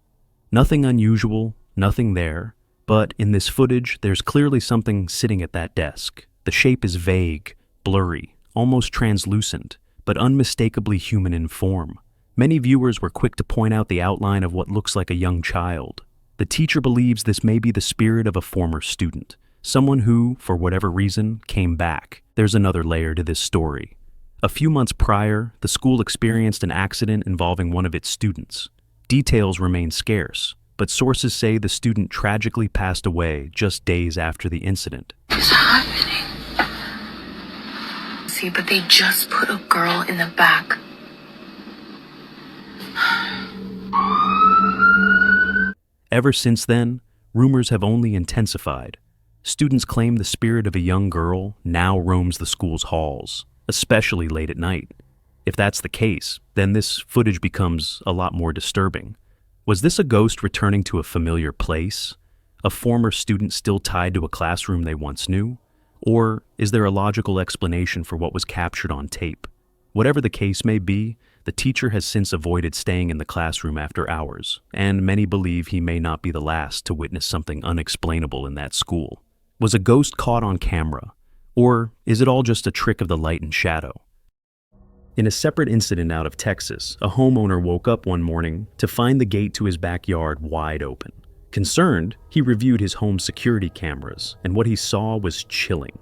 Speaker 1: Nothing unusual, nothing there. But in this footage, there's clearly something sitting at that desk. The shape is vague, blurry, almost translucent, but unmistakably human in form. Many viewers were quick to point out the outline of what looks like a young child. The teacher believes this may be the spirit of a former student, someone who, for whatever reason, came back. There's another layer to this story. A few months prior, the school experienced an accident involving one of its students. Details remain scarce, but sources say the student tragically passed away just days after the incident.
Speaker 16: What's happening? See, but they just put a girl in the back.
Speaker 1: Ever since then, rumors have only intensified. Students claim the spirit of a young girl now roams the school's halls, especially late at night. If that's the case, then this footage becomes a lot more disturbing. Was this a ghost returning to a familiar place? A former student still tied to a classroom they once knew? Or is there a logical explanation for what was captured on tape? Whatever the case may be, the teacher has since avoided staying in the classroom after hours, and many believe he may not be the last to witness something unexplainable in that school. Was a ghost caught on camera? Or is it all just a trick of the light and shadow? In a separate incident out of Texas, a homeowner woke up one morning to find the gate to his backyard wide open. Concerned, he reviewed his home's security cameras, and what he saw was chilling.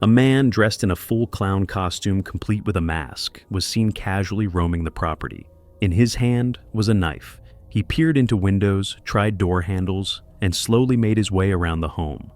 Speaker 1: A man dressed in a full clown costume complete with a mask was seen casually roaming the property. In his hand was a knife. He peered into windows, tried door handles, and slowly made his way around the home.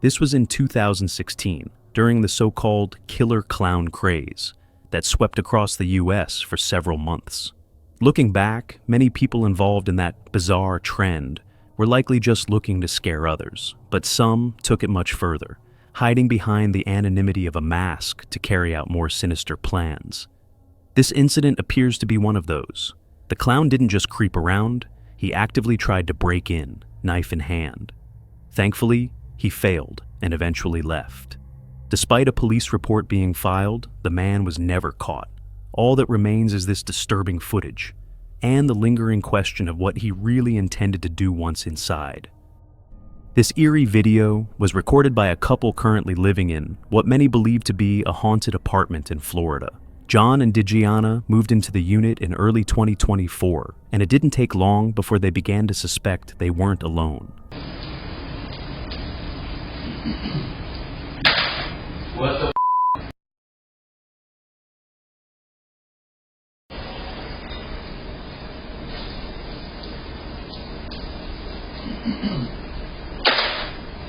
Speaker 1: This was in 2016, during the so-called killer clown craze that swept across the US for several months. Looking back, many people involved in that bizarre trend were likely just looking to scare others, but some took it much further, hiding behind the anonymity of a mask to carry out more sinister plans. This incident appears to be one of those. The clown didn't just creep around, he actively tried to break in, knife in hand. Thankfully, he failed and eventually left. Despite a police report being filed, the man was never caught. All that remains is this disturbing footage, and the lingering question of what he really intended to do once inside. This eerie video was recorded by a couple currently living in what many believe to be a haunted apartment in Florida. John and Digiana moved into the unit in early 2024, and it didn't take long before they began to suspect they weren't alone.
Speaker 4: What the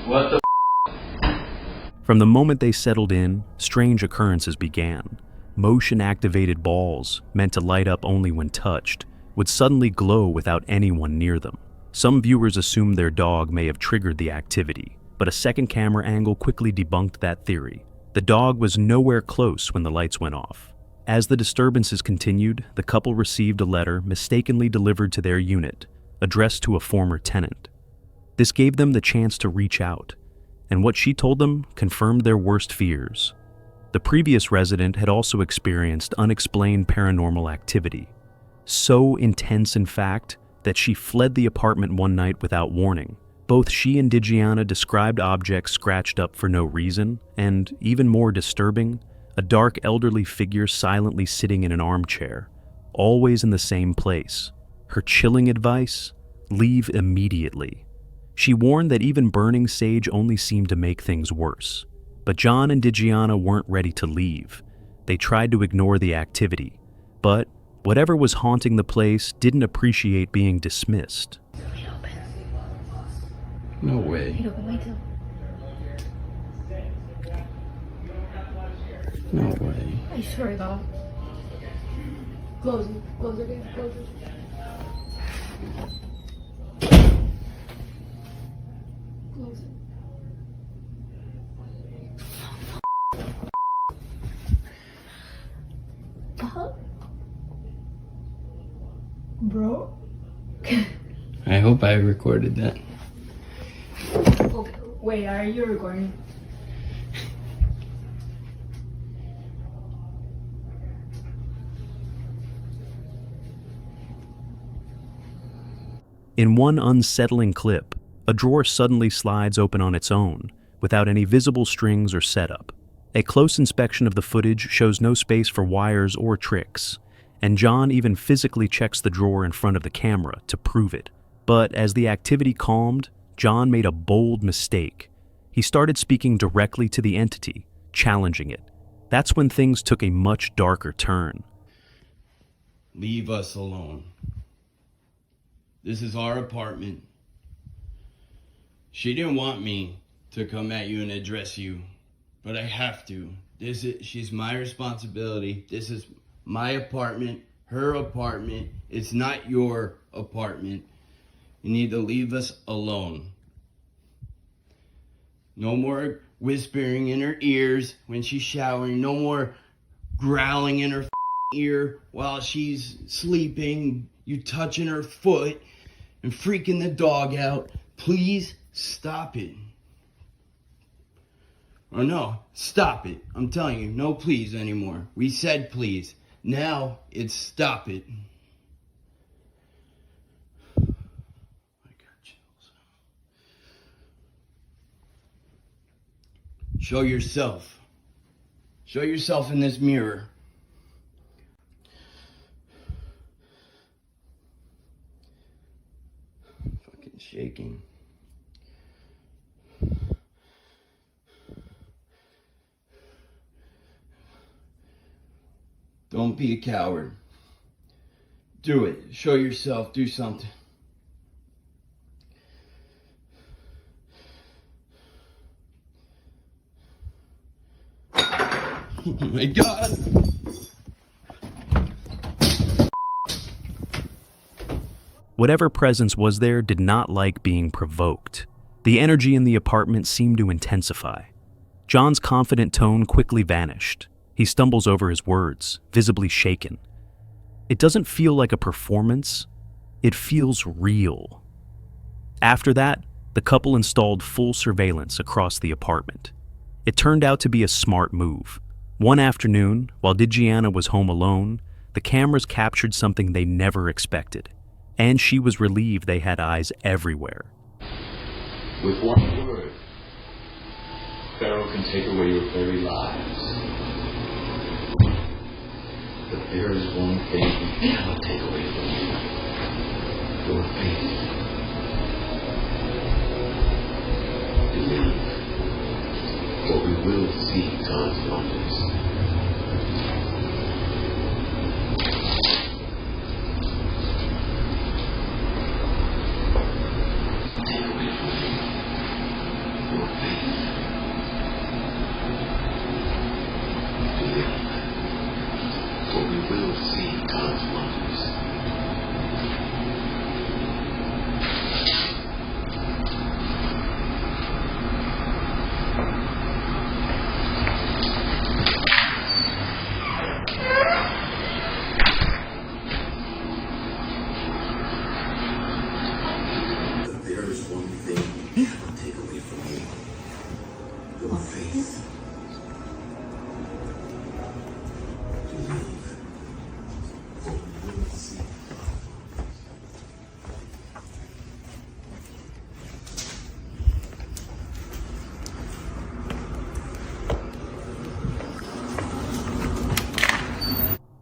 Speaker 4: What the
Speaker 1: From the moment they settled in, strange occurrences began. Motion-activated balls, meant to light up only when touched, would suddenly glow without anyone near them. Some viewers assumed their dog may have triggered the activity, but a second camera angle quickly debunked that theory. The dog was nowhere close when the lights went off. As the disturbances continued, the couple received a letter mistakenly delivered to their unit, addressed to a former tenant. This gave them the chance to reach out, and what she told them confirmed their worst fears. The previous resident had also experienced unexplained paranormal activity, so intense in fact that she fled the apartment one night without warning. Both she and Digiana described objects scratched up for no reason, and even more disturbing, a dark elderly figure silently sitting in an armchair, always in the same place. Her chilling advice? Leave immediately. She warned that even burning sage only seemed to make things worse. But John and Digiana weren't ready to leave. They tried to ignore the activity, but whatever was haunting the place didn't appreciate being dismissed.
Speaker 4: No way. No way.
Speaker 10: I swear to God. Close it. Close it. Close it. Close it. Bro?
Speaker 4: I hope I recorded that.
Speaker 10: Okay. Wait, are you recording?
Speaker 1: In one unsettling clip, a drawer suddenly slides open on its own, without any visible strings or setup. A close inspection of the footage shows no space for wires or tricks, and John even physically checks the drawer in front of the camera to prove it. But as the activity calmed, John made a bold mistake. He started speaking directly to the entity, challenging it. That's when things took a much darker turn.
Speaker 4: Leave us alone. This is our apartment. She didn't want me to come at you and address you, but I have to. She's my responsibility. This is my apartment, her apartment. It's not your apartment. You need to leave us alone. No more whispering in her ears when she's showering. No more growling in her ear while she's sleeping. You touching her foot and freaking the dog out. Please stop it. Or no, stop it. I'm telling you, no please anymore. We said please. Now it's stop it. I got chills. Show yourself. Show yourself in this mirror. Fucking shaking. Don't be a coward. Do it. Show yourself. Do something. Oh my God.
Speaker 1: Whatever presence was there did not like being provoked. The energy in the apartment seemed to intensify. John's confident tone quickly vanished. He stumbles over his words, visibly shaken. It doesn't feel like a performance. It feels real. After that, the couple installed full surveillance across the apartment. It turned out to be a smart move. One afternoon, while Digiana was home alone, the cameras captured something they never expected. And she was relieved they had eyes everywhere.
Speaker 17: With one word, Pharaoh can take away your very lives. But there is one thing he cannot take away from you. Your faith. Believe, for we will see God's wonders.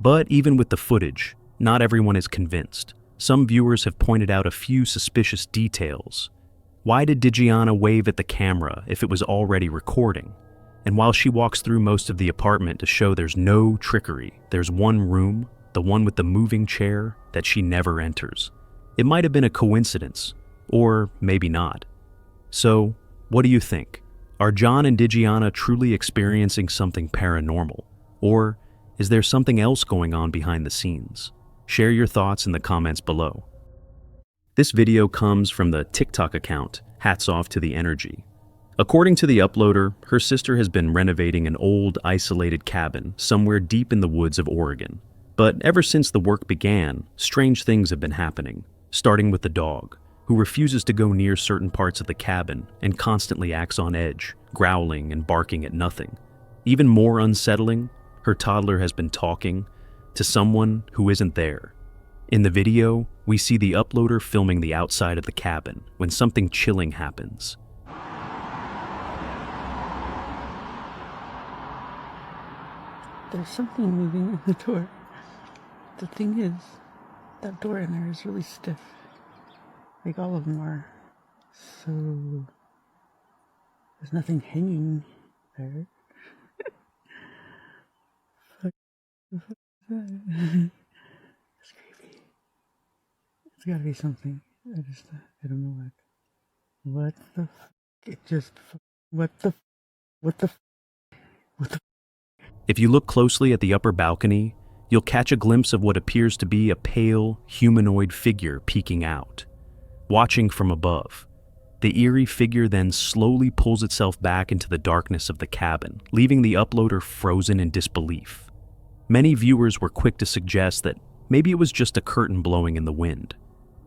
Speaker 1: But even with the footage, not everyone is convinced. Some viewers have pointed out a few suspicious details. Why did Digiana wave at the camera if it was already recording? And while she walks through most of the apartment to show there's no trickery, there's one room, the one with the moving chair, that she never enters. It might have been a coincidence, or maybe not. So, what do you think? Are John and Digiana truly experiencing something paranormal? Or is there something else going on behind the scenes? Share your thoughts in the comments below. This video comes from the TikTok account, Hats Off to the Energy. According to the uploader, her sister has been renovating an old, isolated cabin somewhere deep in the woods of Oregon. But ever since the work began, strange things have been happening, starting with the dog, who refuses to go near certain parts of the cabin and constantly acts on edge, growling and barking at nothing. Even more unsettling, her toddler has been talking to someone who isn't there. In the video, we see the uploader filming the outside of the cabin when something chilling happens.
Speaker 18: There's something moving in the door. The thing is, that door in there is really stiff. Like all of them are. So, there's nothing hanging there. It's creepy. It's gotta be something. I don't know what. What the it just, what the.
Speaker 1: If you look closely at the upper balcony, you'll catch a glimpse of what appears to be a pale, humanoid figure peeking out, watching from above. The eerie figure then slowly pulls itself back into the darkness of the cabin, leaving the uploader frozen in disbelief. Many viewers were quick to suggest that maybe it was just a curtain blowing in the wind.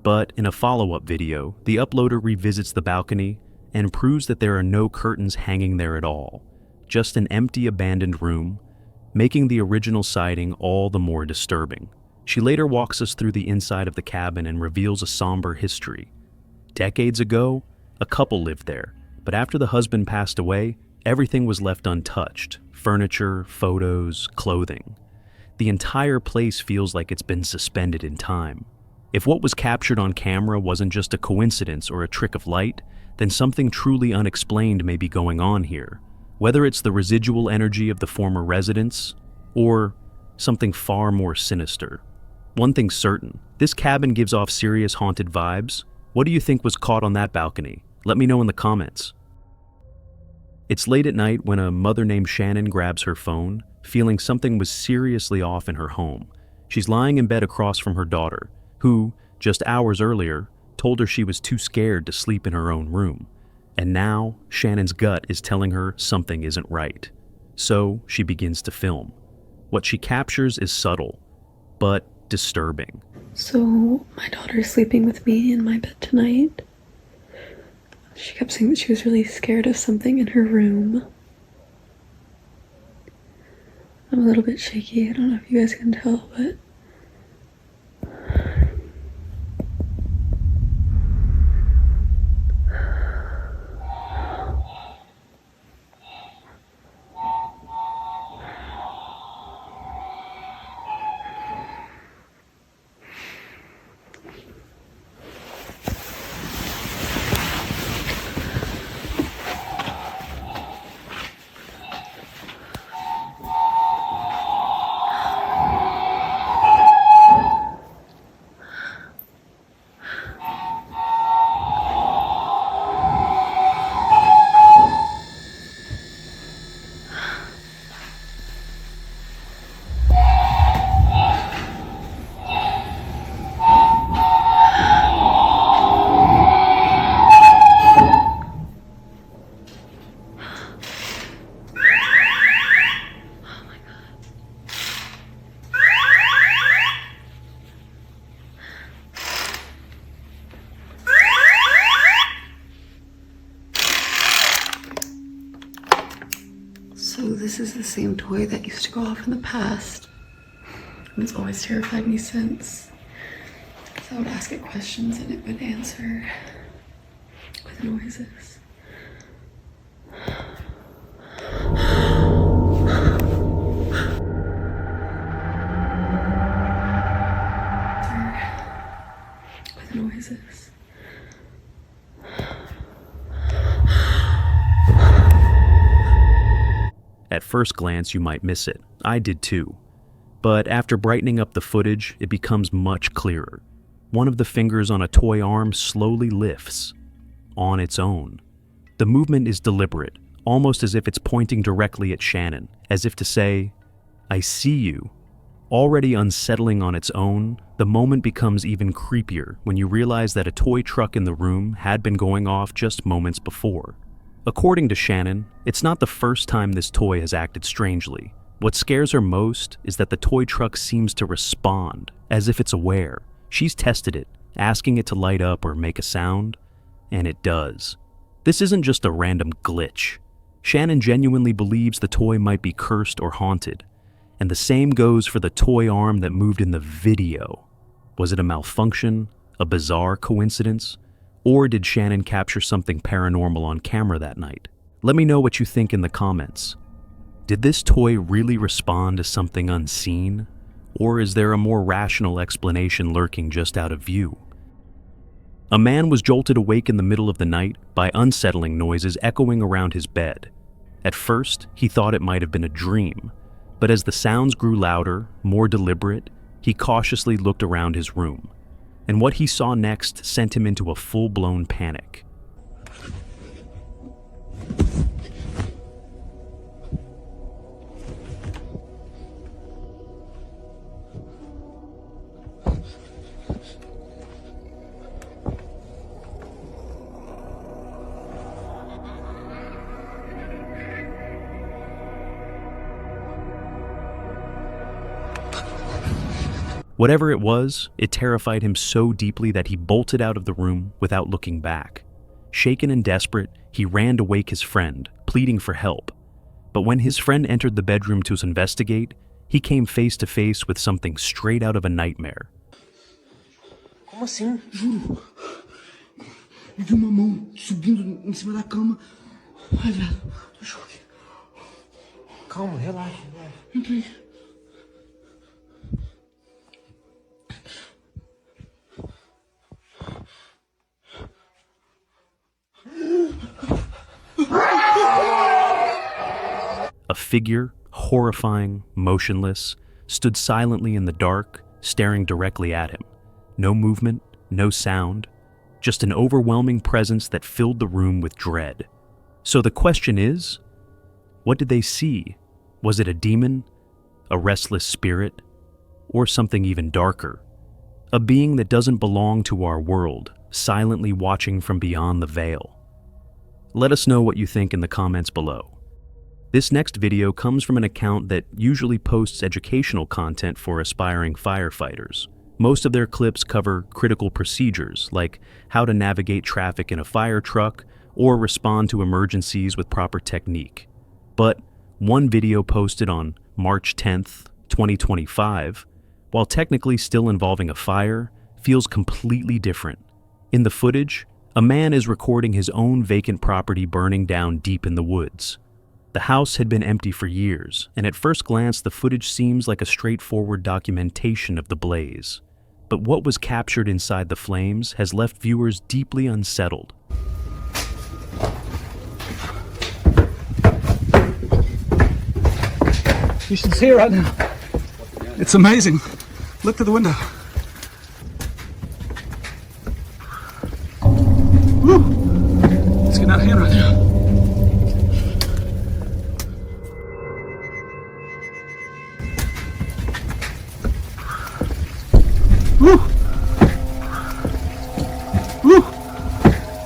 Speaker 1: But in a follow-up video, the uploader revisits the balcony and proves that there are no curtains hanging there at all, just an empty abandoned room, making the original sighting all the more disturbing. She later walks us through the inside of the cabin and reveals a somber history. Decades ago, a couple lived there, but after the husband passed away, everything was left untouched: furniture, photos, clothing. The entire place feels like it's been suspended in time. If what was captured on camera wasn't just a coincidence or a trick of light, then something truly unexplained may be going on here. Whether it's the residual energy of the former residents, or something far more sinister. One thing's certain, this cabin gives off serious haunted vibes. What do you think was caught on that balcony? Let me know in the comments. It's late at night when a mother named Shannon grabs her phone, feeling something was seriously off in her home. She's lying in bed across from her daughter, who, just hours earlier, told her she was too scared to sleep in her own room. And now, Shannon's gut is telling her something isn't right. So, she begins to film. What she captures is subtle, but disturbing.
Speaker 10: So, my daughter's sleeping with me in my bed tonight. She kept saying that she was really scared of something in her room. I'm a little bit shaky. I don't know if you guys can tell, but this is the same toy that used to go off in the past. And it's always terrified me since. So I would ask it questions and it would answer with noises. With noises.
Speaker 1: At first glance, you might miss it. I did too. But after brightening up the footage, it becomes much clearer. One of the fingers on a toy arm slowly lifts, on its own. The movement is deliberate, almost as if it's pointing directly at Shannon, as if to say, "I see you." Already unsettling on its own, the moment becomes even creepier when you realize that a toy truck in the room had been going off just moments before. According to Shannon, it's not the first time this toy has acted strangely. What scares her most is that the toy truck seems to respond, as if it's aware. She's tested it, asking it to light up or make a sound, and it does. This isn't just a random glitch. Shannon genuinely believes the toy might be cursed or haunted, and the same goes for the toy arm that moved in the video. Was it a malfunction, a bizarre coincidence? Or did Shannon capture something paranormal on camera that night? Let me know what you think in the comments. Did this toy really respond to something unseen? Or is there a more rational explanation lurking just out of view? A man was jolted awake in the middle of the night by unsettling noises echoing around his bed. At first, he thought it might have been a dream, but as the sounds grew louder, more deliberate, he cautiously looked around his room. And what he saw next sent him into a full-blown panic. Whatever it was, it terrified him so deeply that he bolted out of the room without looking back. Shaken and desperate, he ran to wake his friend, pleading for help. But when his friend entered the bedroom to investigate, he came face to face with something straight out of a nightmare.
Speaker 11: Como assim? Juro. Eu vi uma mão subindo em cima da cama. Ai, velho, tô em choque. Calma, relaxa, relaxa. Entra aí.
Speaker 1: A figure, horrifying, motionless, stood silently in the dark, staring directly at him. No movement, no sound, just an overwhelming presence that filled the room with dread. So the question is, what did they see? Was it a demon, a restless spirit, or something even darker. A being that doesn't belong to our world, silently watching from beyond the veil. Let us know what you think in the comments below. This next video comes from an account that usually posts educational content for aspiring firefighters. Most of their clips cover critical procedures, like how to navigate traffic in a fire truck or respond to emergencies with proper technique. But one video posted on March 10th, 2025, while technically still involving a fire, feels completely different. In the footage, a man is recording his own vacant property burning down deep in the woods. The house had been empty for years, and at first glance the footage seems like a straightforward documentation of the blaze. But what was captured inside the flames has left viewers deeply unsettled.
Speaker 19: You should see it right now. It's amazing. Look through the window. Woo! It's getting out of hand right now. Woo! Woo!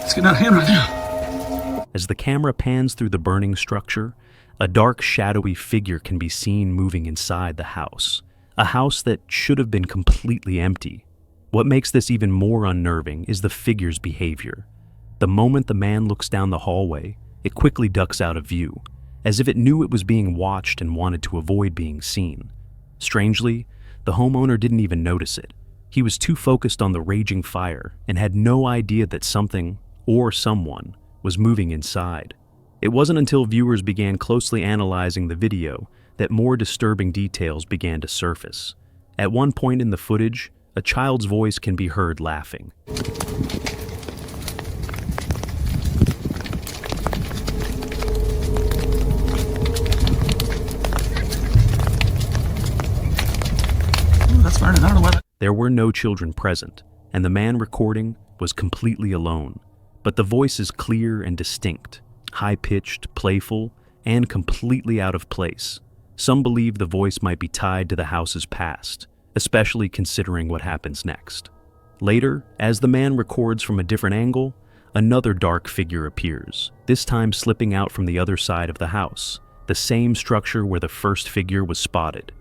Speaker 19: It's getting out of hand right now.
Speaker 1: As the camera pans through the burning structure, a dark, shadowy figure can be seen moving inside the house. A house that should have been completely empty. What makes this even more unnerving is the figure's behavior. The moment the man looks down the hallway, it quickly ducks out of view, as if it knew it was being watched and wanted to avoid being seen. Strangely, the homeowner didn't even notice it. He was too focused on the raging fire and had no idea that something, or someone, was moving inside. It wasn't until viewers began closely analyzing the video that more disturbing details began to surface. At one point in the footage, a child's voice can be heard laughing.
Speaker 19: That's burning. I don't know why that...
Speaker 1: There were no children present, and the man recording was completely alone. But the voice is clear and distinct, high-pitched, playful, and completely out of place. Some believe the voice might be tied to the house's past, especially considering what happens next. Later, as the man records from a different angle, another dark figure appears, this time slipping out from the other side of the house, the same structure where the first figure was spotted.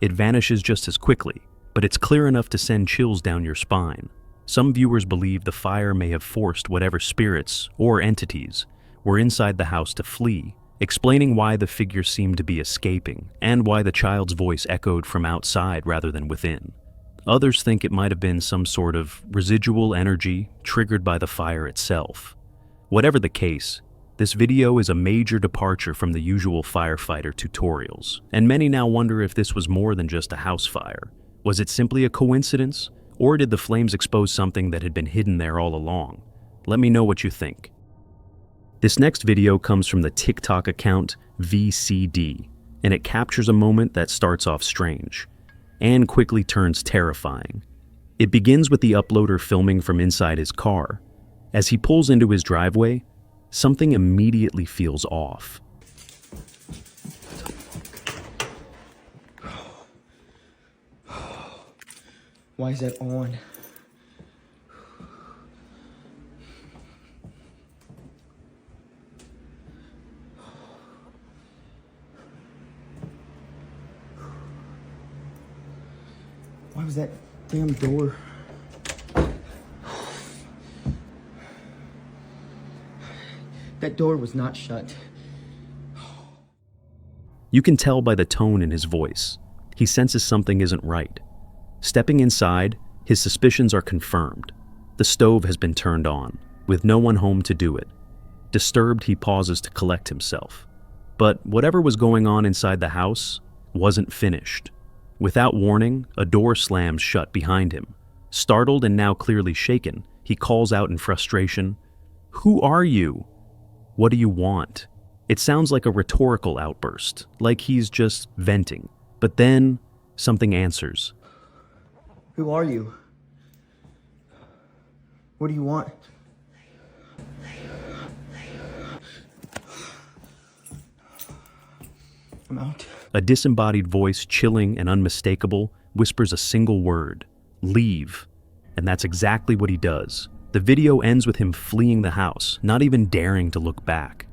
Speaker 1: It vanishes just as quickly, but it's clear enough to send chills down your spine. Some viewers believe the fire may have forced whatever spirits or entities were inside the house to flee, explaining why the figure seemed to be escaping and why the child's voice echoed from outside rather than within. Others think it might have been some sort of residual energy triggered by the fire itself. Whatever the case, this video is a major departure from the usual firefighter tutorials, and many now wonder if this was more than just a house fire. Was it simply a coincidence, or did the flames expose something that had been hidden there all along? Let me know what you think. This next video comes from the TikTok account VCD, and it captures a moment that starts off strange, and quickly turns terrifying. It begins with the uploader filming from inside his car. As he pulls into his driveway, something immediately feels off.
Speaker 11: Why is that on? Why was that damn door? That door was not shut.
Speaker 1: You can tell by the tone in his voice. He senses something isn't right. Stepping inside, his suspicions are confirmed. The stove has been turned on, with no one home to do it. Disturbed, he pauses to collect himself. But whatever was going on inside the house wasn't finished. Without warning, a door slams shut behind him. Startled and now clearly shaken, he calls out in frustration, "Who are you? What do you want?" It sounds like a rhetorical outburst, like he's just venting. But then, something answers.
Speaker 11: Who are you? What do you want? I'm out.
Speaker 1: A disembodied voice, chilling and unmistakable, whispers a single word: leave. And that's exactly what he does. The video ends with him fleeing the house, not even daring to look back.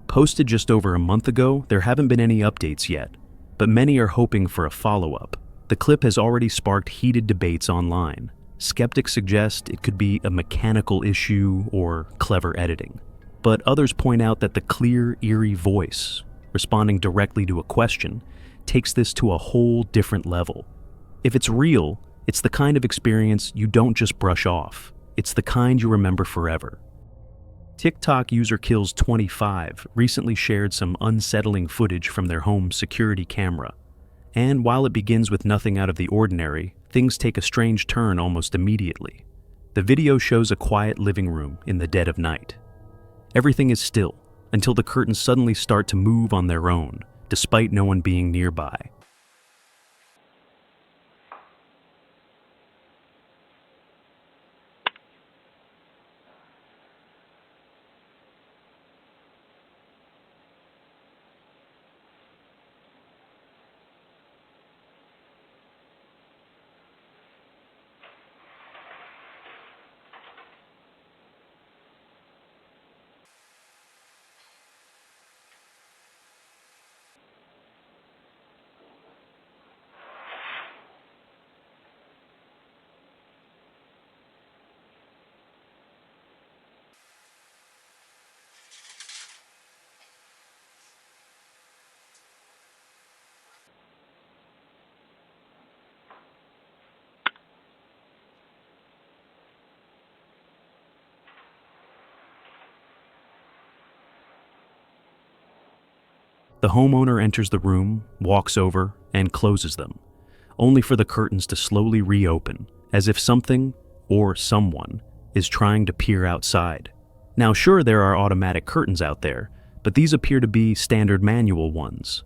Speaker 1: Posted just over a month ago, there haven't been any updates yet, but many are hoping for a follow-up. The clip has already sparked heated debates online. Skeptics suggest it could be a mechanical issue or clever editing. But others point out that the clear, eerie voice, responding directly to a question, takes this to a whole different level. If it's real, it's the kind of experience you don't just brush off. It's the kind you remember forever. TikTok user Kills25 recently shared some unsettling footage from their home security camera. And while it begins with nothing out of the ordinary, things take a strange turn almost immediately. The video shows a quiet living room in the dead of night. Everything is still, until the curtains suddenly start to move on their own, despite no one being nearby. The homeowner enters the room, walks over, and closes them, only for the curtains to slowly reopen, as if something, or someone, is trying to peer outside. Now sure, there are automatic curtains out there, but these appear to be standard manual ones.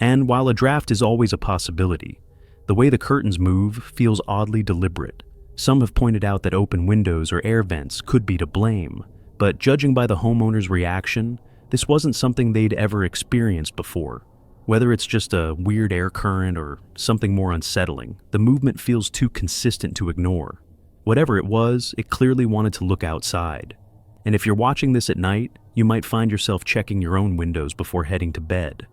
Speaker 1: And while a draft is always a possibility, the way the curtains move feels oddly deliberate. Some have pointed out that open windows or air vents could be to blame, but judging by the homeowner's reaction, this wasn't something they'd ever experienced before. Whether it's just a weird air current or something more unsettling, the movement feels too consistent to ignore. Whatever it was, it clearly wanted to look outside. And if you're watching this at night, you might find yourself checking your own windows before heading to bed.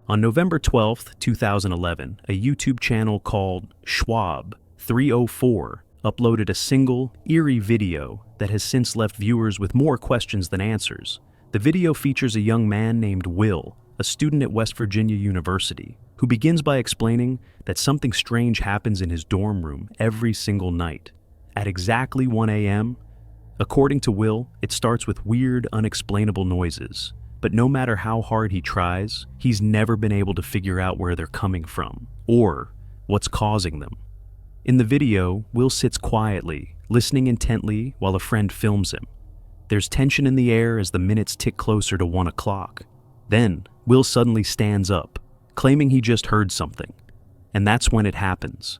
Speaker 1: On November 12th, 2011, a YouTube channel called Schwab304 uploaded a single, eerie video that has since left viewers with more questions than answers. The video features a young man named Will, a student at West Virginia University, who begins by explaining that something strange happens in his dorm room every single night. At exactly 1 a.m., according to Will, it starts with weird, unexplainable noises. But no matter how hard he tries, he's never been able to figure out where they're coming from, or what's causing them. In the video, Will sits quietly, listening intently while a friend films him. There's tension in the air as the minutes tick closer to 1 o'clock. Then, Will suddenly stands up, claiming he just heard something. And that's when it happens.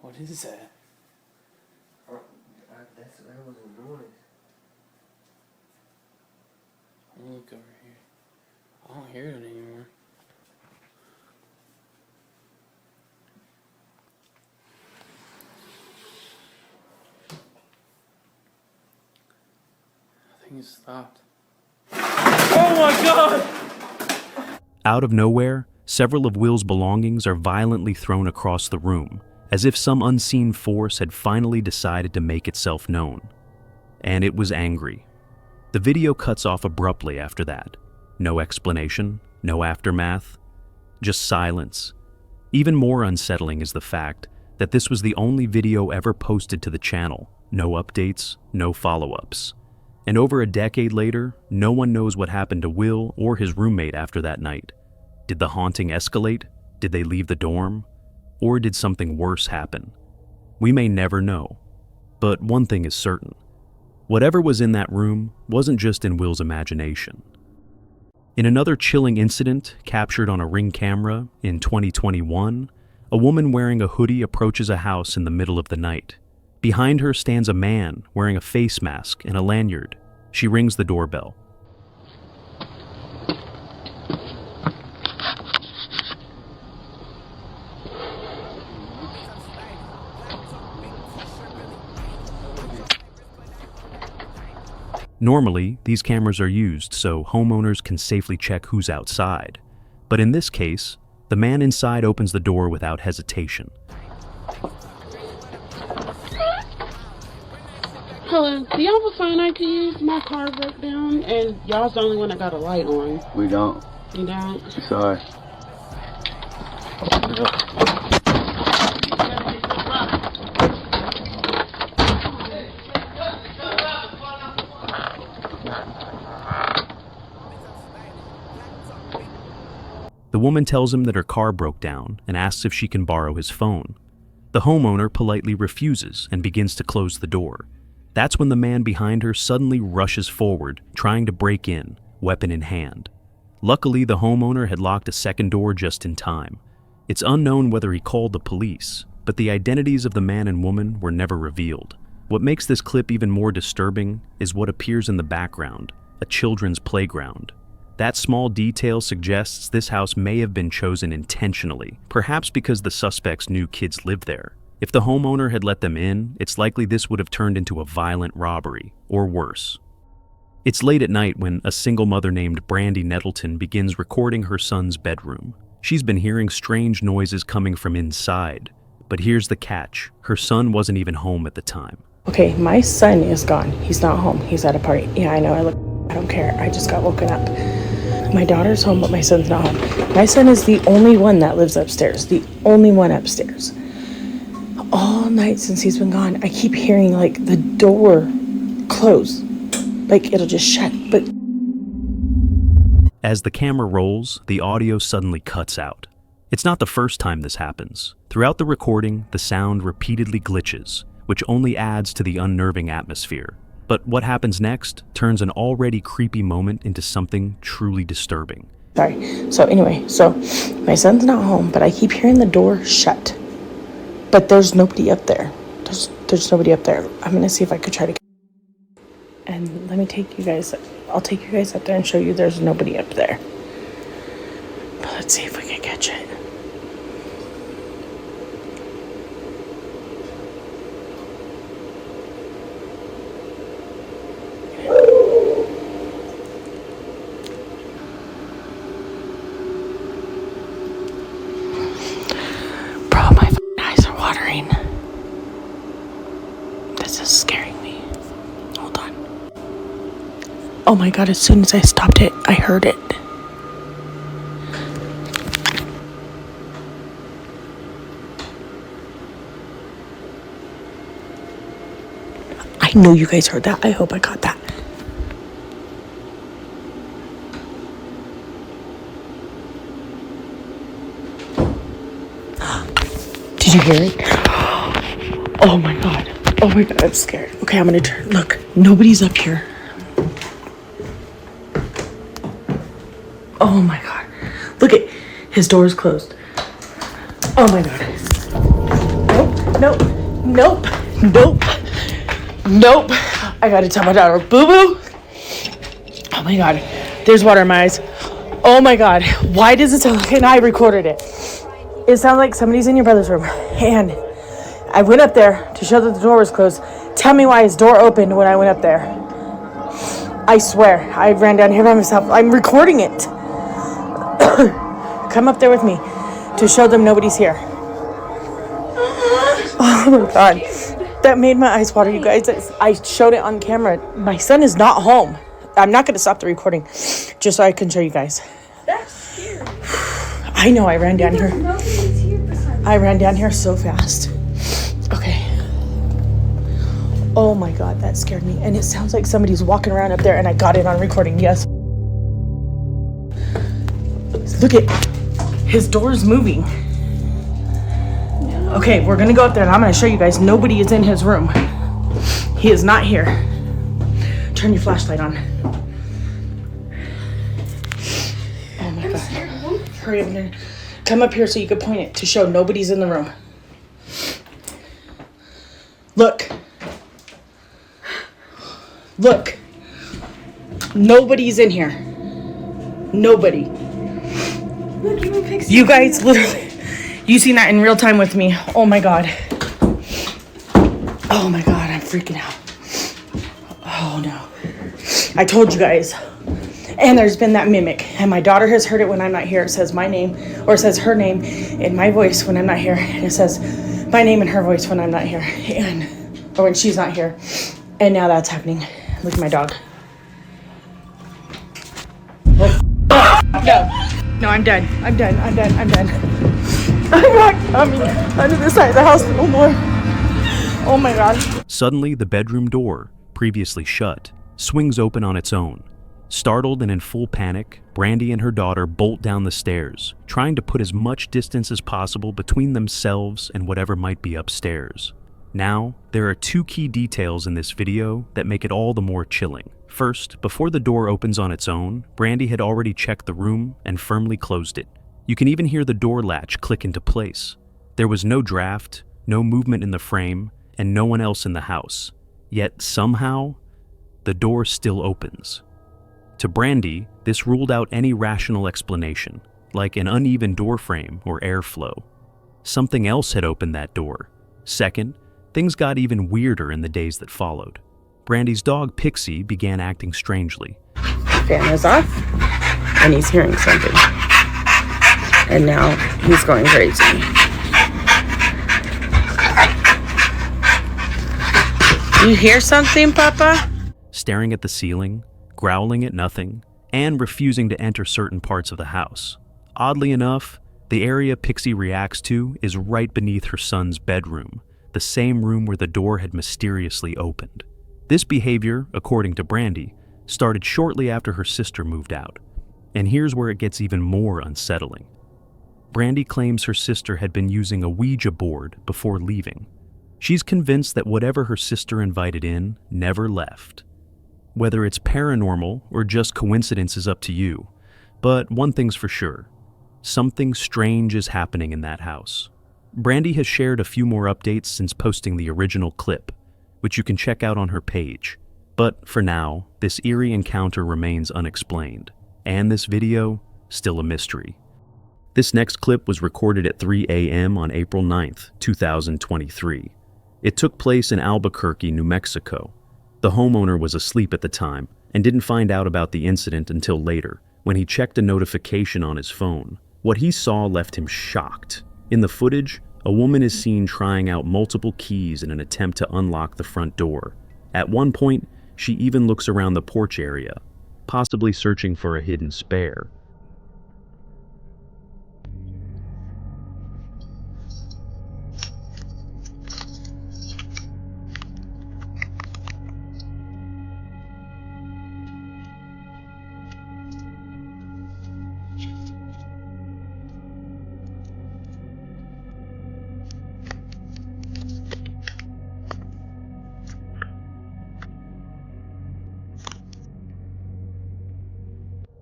Speaker 11: What is that? That was a noise. I'll look over here. I don't hear it anymore. I think it stopped. Oh my God!
Speaker 1: Out of nowhere, several of Will's belongings are violently thrown across the room, as if some unseen force had finally decided to make itself known. And it was angry. The video cuts off abruptly after that. No explanation, no aftermath, just silence. Even more unsettling is the fact that this was the only video ever posted to the channel. No updates, no follow-ups. And over a decade later, no one knows what happened to Will or his roommate after that night. Did the haunting escalate? Did they leave the dorm? Or did something worse happen? We may never know. But one thing is certain. Whatever was in that room wasn't just in Will's imagination. In another chilling incident captured on a Ring camera in 2021, a woman wearing a hoodie approaches a house in the middle of the night. Behind her stands a man wearing a face mask and a lanyard. She rings the doorbell. Normally, these cameras are used so homeowners can safely check who's outside. But in this case, the man inside opens the door without hesitation.
Speaker 20: Hello, do y'all have a phone I can use? My car broke down and y'all's the only one that got a light on.
Speaker 21: We don't.
Speaker 20: You don't?
Speaker 21: Sorry.
Speaker 1: The woman tells him that her car broke down and asks if she can borrow his phone. The homeowner politely refuses and begins to close the door. That's when the man behind her suddenly rushes forward, trying to break in, weapon in hand. Luckily, the homeowner had locked a second door just in time. It's unknown whether he called the police, but the identities of the man and woman were never revealed. What makes this clip even more disturbing is what appears in the background, a children's playground. That small detail suggests this house may have been chosen intentionally, perhaps because the suspects knew kids lived there. If the homeowner had let them in, it's likely this would have turned into a violent robbery, or worse. It's late at night when a single mother named Brandy Nettleton begins recording her son's bedroom. She's been hearing strange noises coming from inside, but here's the catch. Her son wasn't even home at the time.
Speaker 22: Okay, my son is gone. He's not home. He's at a party. Yeah, I know. I don't care. I just got woken up. My daughter's home, but my son's not home. My son is the only one that lives upstairs. The only one upstairs. All night since he's been gone, I keep hearing like the door close. Like it'll just shut, but...
Speaker 1: As the camera rolls, the audio suddenly cuts out. It's not the first time this happens. Throughout the recording, the sound repeatedly glitches, which only adds to the unnerving atmosphere. But what happens next turns an already creepy moment into something truly disturbing.
Speaker 22: Sorry. So anyway, my son's not home, but I keep hearing the door shut. But there's nobody up there. There's nobody up there. I'm gonna see if I could try to... And let me take you guys... I'll take you guys up there and show you there's nobody up there. But let's see if we can catch it. Bro, my eyes are watering. This is scaring me. Hold on. Oh my god, as soon as I stopped it, I heard it. I know you guys heard that. I hope I caught that. Did you hear it? Oh my god. Oh my god, I'm scared. Okay, I'm gonna turn. Look, nobody's up here. Oh my god. Look at his door is closed. Oh my god. Nope. I gotta tell my daughter, boo-boo. Oh my god. There's water in my eyes. Oh my god. Why does it sound like... And I recorded it. It sounds like somebody's in your brother's room. And I went up there to show that the door was closed. Tell me why his door opened when I went up there. I swear. I ran down here by myself. I'm recording it. Come up there with me to show them nobody's here. Oh my god. That made my eyes water, you guys. I showed it on camera. My son is not home. I'm not going to stop the recording just so I can show you guys.
Speaker 2: That's scary.
Speaker 22: I know, I ran down here. I ran down here so fast. Okay. Oh my god, that scared me. And it sounds like somebody's walking around up there, and I got it on recording, yes. Look at his door's moving. Okay, we're gonna go up there and I'm gonna show you guys nobody is in his room. He is not here. Turn your flashlight on. Oh my god. Hurry up and come up here so you can point it to show nobody's in the room. Look. Nobody's in here. Nobody.
Speaker 10: Look, even Pixie.
Speaker 22: You guys literally, you seen that in real time with me. Oh my God. Oh my God, I'm freaking out. Oh no. I told you guys. And there's been that mimic. And my daughter has heard it when I'm not here. It says my name, or it says her name in my voice when I'm not here. And it says my name in her voice when I'm not here. Or when she's not here. And now that's happening. Look at my dog. No, I'm done. I'm done. I'm not coming under the side of the house no more. Oh my God.
Speaker 1: Suddenly, the bedroom door, previously shut, swings open on its own. Startled and in full panic, Brandy and her daughter bolt down the stairs, trying to put as much distance as possible between themselves and whatever might be upstairs. Now, there are two key details in this video that make it all the more chilling. First, before the door opens on its own, Brandy had already checked the room and firmly closed it. You can even hear the door latch click into place. There was no draft, no movement in the frame, and no one else in the house. Yet somehow, the door still opens. To Brandy, this ruled out any rational explanation, like an uneven door frame or airflow. Something else had opened that door. Second, things got even weirder in the days that followed. Brandy's dog Pixie began acting strangely.
Speaker 22: Fan is off, and he's hearing something. And now he's going crazy. You hear something, Papa?
Speaker 1: Staring at the ceiling, growling at nothing, and refusing to enter certain parts of the house. Oddly enough, the area Pixie reacts to is right beneath her son's bedroom, the same room where the door had mysteriously opened. This behavior, according to Brandy, started shortly after her sister moved out. And here's where it gets even more unsettling. Brandy claims her sister had been using a Ouija board before leaving. She's convinced that whatever her sister invited in never left. Whether it's paranormal or just coincidence is up to you, but one thing's for sure. Something strange is happening in that house. Brandy has shared a few more updates since posting the original clip, which you can check out on her page. But for now, this eerie encounter remains unexplained, and this video, still a mystery. This next clip was recorded at 3 a.m. on April 9th, 2023. It took place in Albuquerque, New Mexico. The homeowner was asleep at the time and didn't find out about the incident until later, when he checked a notification on his phone. What he saw left him shocked. In the footage, a woman is seen trying out multiple keys in an attempt to unlock the front door. At one point, she even looks around the porch area, possibly searching for a hidden spare.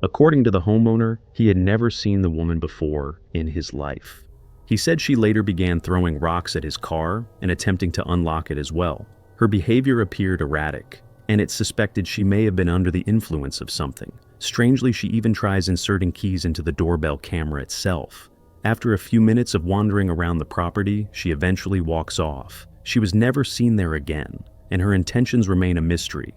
Speaker 1: According to the homeowner, he had never seen the woman before in his life. He said she later began throwing rocks at his car and attempting to unlock it as well. Her behavior appeared erratic, and it's suspected she may have been under the influence of something. Strangely, she even tries inserting keys into the doorbell camera itself. After a few minutes of wandering around the property, she eventually walks off. She was never seen there again, and her intentions remain a mystery.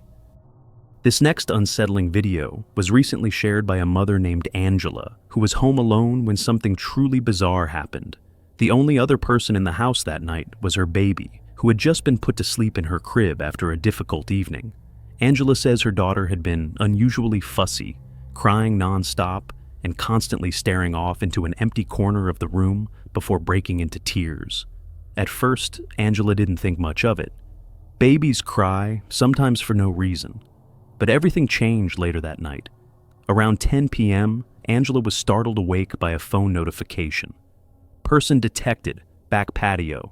Speaker 1: This next unsettling video was recently shared by a mother named Angela, who was home alone when something truly bizarre happened. The only other person in the house that night was her baby, who had just been put to sleep in her crib after a difficult evening. Angela says her daughter had been unusually fussy, crying nonstop and constantly staring off into an empty corner of the room before breaking into tears. At first, Angela didn't think much of it. Babies cry, sometimes for no reason. But everything changed later that night. Around 10 p.m., Angela was startled awake by a phone notification. Person detected, back patio.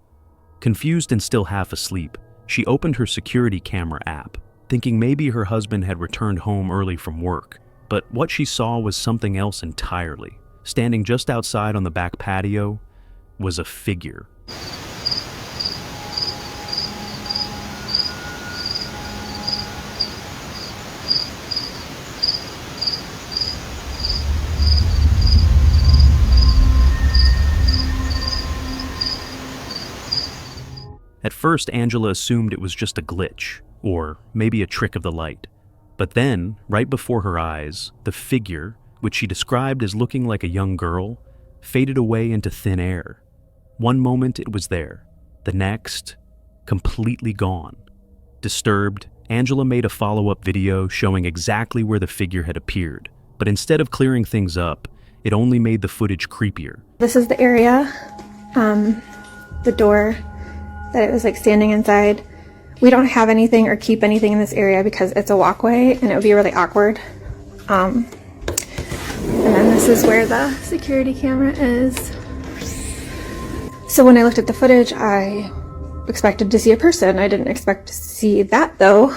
Speaker 1: Confused and still half asleep, she opened her security camera app, thinking maybe her husband had returned home early from work. But what she saw was something else entirely. Standing just outside on the back patio was a figure. At first, Angela assumed it was just a glitch, or maybe a trick of the light. But then, right before her eyes, the figure, which she described as looking like a young girl, faded away into thin air. One moment it was there, the next, completely gone. Disturbed, Angela made a follow-up video showing exactly where the figure had appeared, but instead of clearing things up, it only made the footage creepier.
Speaker 2: This is the area, the door that it was like standing inside. We don't have anything or keep anything in this area because it's a walkway and it would be really awkward. And then this is where the security camera is. So when I looked at the footage, I expected to see a person. I didn't expect to see that though.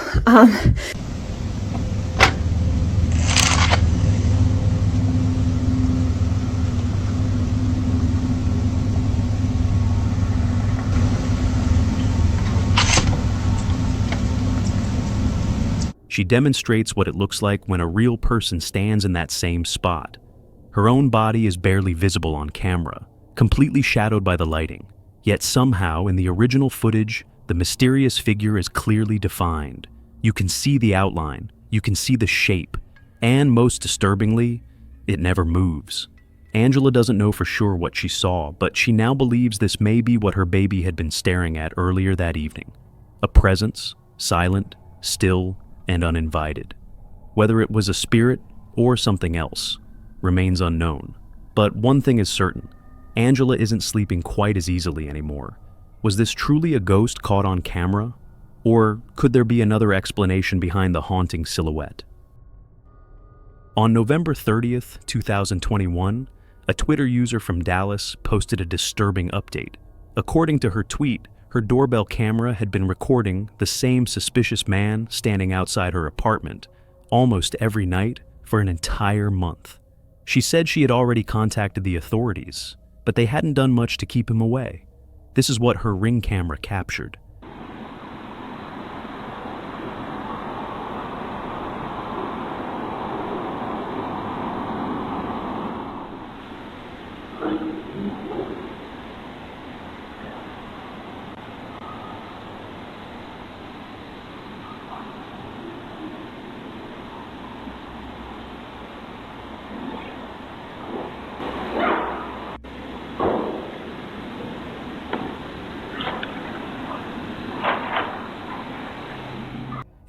Speaker 1: She demonstrates what it looks like when a real person stands in that same spot. Her own body is barely visible on camera, completely shadowed by the lighting. Yet somehow, in the original footage, the mysterious figure is clearly defined. You can see the outline, you can see the shape, and most disturbingly, it never moves. Angela doesn't know for sure what she saw, but she now believes this may be what her baby had been staring at earlier that evening. A presence, silent, still, and uninvited. Whether it was a spirit or something else remains unknown. But one thing is certain, Angela isn't sleeping quite as easily anymore. Was this truly a ghost caught on camera? Or could there be another explanation behind the haunting silhouette? On November 30th, 2021, a Twitter user from Dallas posted a disturbing update. According to her tweet, her doorbell camera had been recording the same suspicious man standing outside her apartment almost every night for an entire month. She said she had already contacted the authorities, but they hadn't done much to keep him away. This is what her Ring camera captured.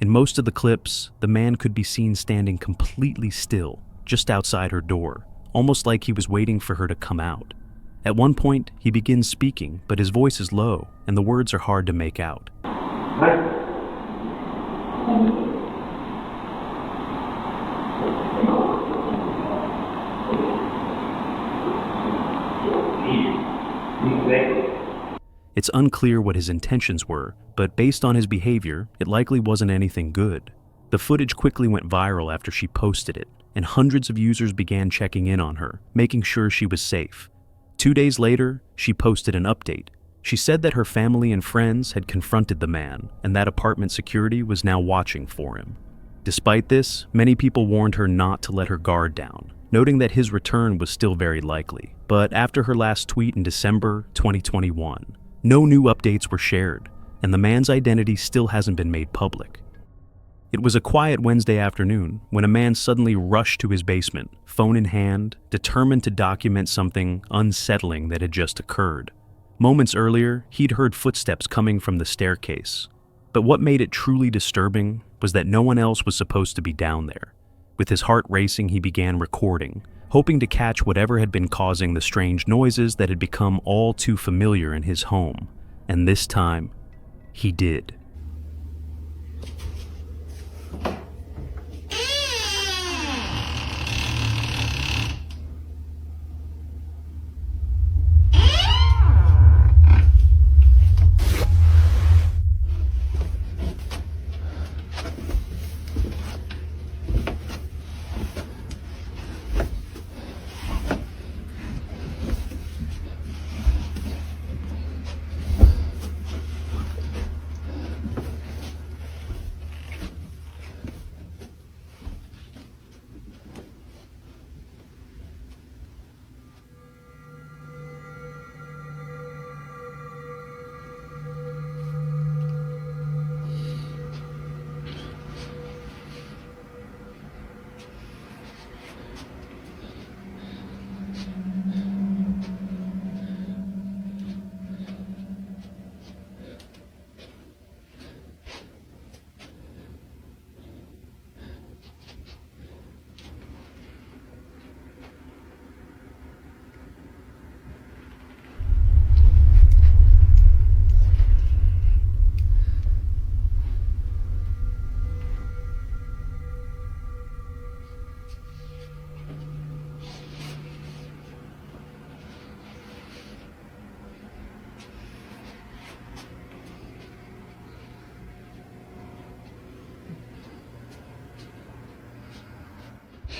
Speaker 1: In most of the clips, the man could be seen standing completely still, just outside her door, almost like he was waiting for her to come out. At one point, he begins speaking, but his voice is low, and the words are hard to make out. It's unclear what his intentions were, but based on his behavior, it likely wasn't anything good. The footage quickly went viral after she posted it, and hundreds of users began checking in on her, making sure she was safe. 2 days later, she posted an update. She said that her family and friends had confronted the man, and that apartment security was now watching for him. Despite this, many people warned her not to let her guard down, noting that his return was still very likely. But after her last tweet in December 2021, no new updates were shared, and the man's identity still hasn't been made public. It was a quiet Wednesday afternoon when a man suddenly rushed to his basement, phone in hand, determined to document something unsettling that had just occurred. Moments earlier, he'd heard footsteps coming from the staircase. But what made it truly disturbing was that no one else was supposed to be down there. With his heart racing, he began recording, hoping to catch whatever had been causing the strange noises that had become all too familiar in his home. And this time, he did.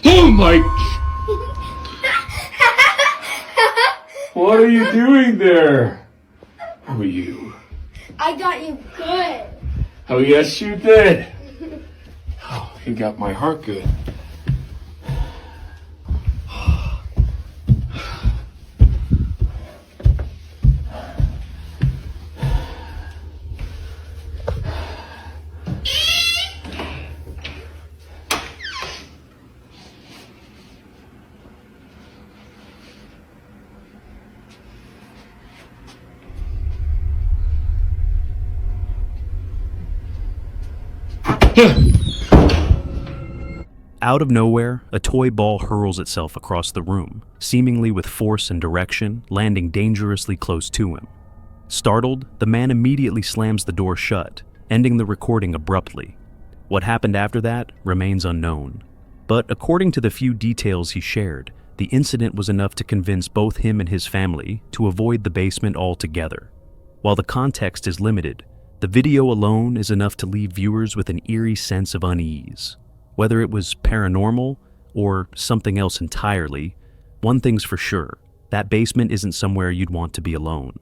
Speaker 17: Oh my... What are you doing there? Who are you?
Speaker 5: I got you good.
Speaker 17: Oh, yes, you did. Oh, you got my heart good.
Speaker 1: Out of nowhere, a toy ball hurls itself across the room, seemingly with force and direction, landing dangerously close to him. Startled, the man immediately slams the door shut, ending the recording abruptly. What happened after that remains unknown. But according to the few details he shared, the incident was enough to convince both him and his family to avoid the basement altogether. While the context is limited, the video alone is enough to leave viewers with an eerie sense of unease. Whether it was paranormal or something else entirely, one thing's for sure, that basement isn't somewhere you'd want to be alone.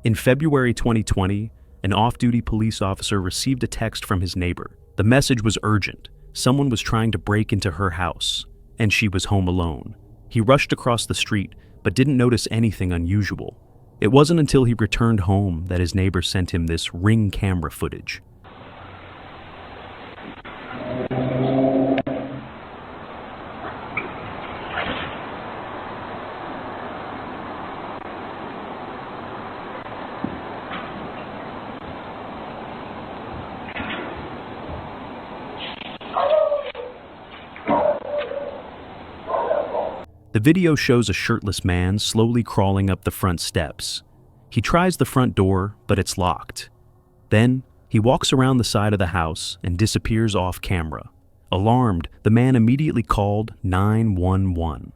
Speaker 1: In February 2020, an off-duty police officer received a text from his neighbor. The message was urgent. Someone was trying to break into her house, and she was home alone. He rushed across the street, but didn't notice anything unusual. It wasn't until he returned home that his neighbor sent him this Ring camera footage. The video shows a shirtless man slowly crawling up the front steps. He tries the front door, but it's locked. Then, he walks around the side of the house and disappears off camera. Alarmed, the man immediately called 911.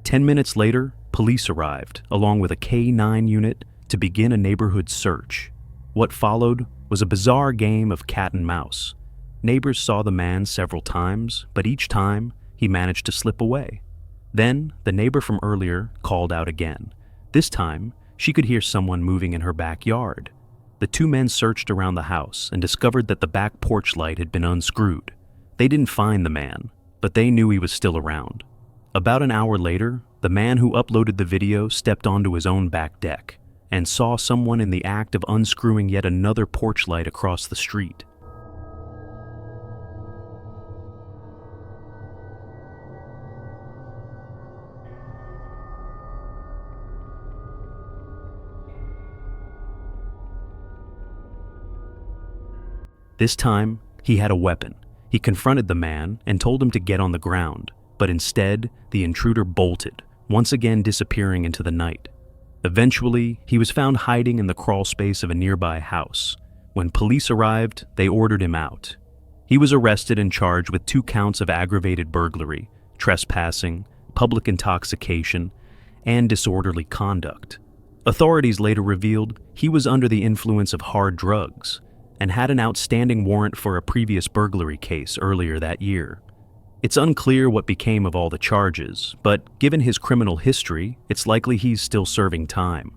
Speaker 1: 10 minutes later, police arrived, along with a K-9 unit, to begin a neighborhood search. What followed was a bizarre game of cat and mouse. Neighbors saw the man several times, but each time, he managed to slip away. Then, the neighbor from earlier called out again. This time, she could hear someone moving in her backyard. The two men searched around the house and discovered that the back porch light had been unscrewed. They didn't find the man, but they knew he was still around. About an hour later, the man who uploaded the video stepped onto his own back deck and saw someone in the act of unscrewing yet another porch light across the street. This time, he had a weapon. He confronted the man and told him to get on the ground, but instead, the intruder bolted, once again disappearing into the night. Eventually, he was found hiding in the crawl space of a nearby house. When police arrived, they ordered him out. He was arrested and charged with 2 counts of aggravated burglary, trespassing, public intoxication, and disorderly conduct. Authorities later revealed he was under the influence of hard drugs and had an outstanding warrant for a previous burglary case earlier that year. It's unclear what became of all the charges, but given his criminal history, it's likely he's still serving time.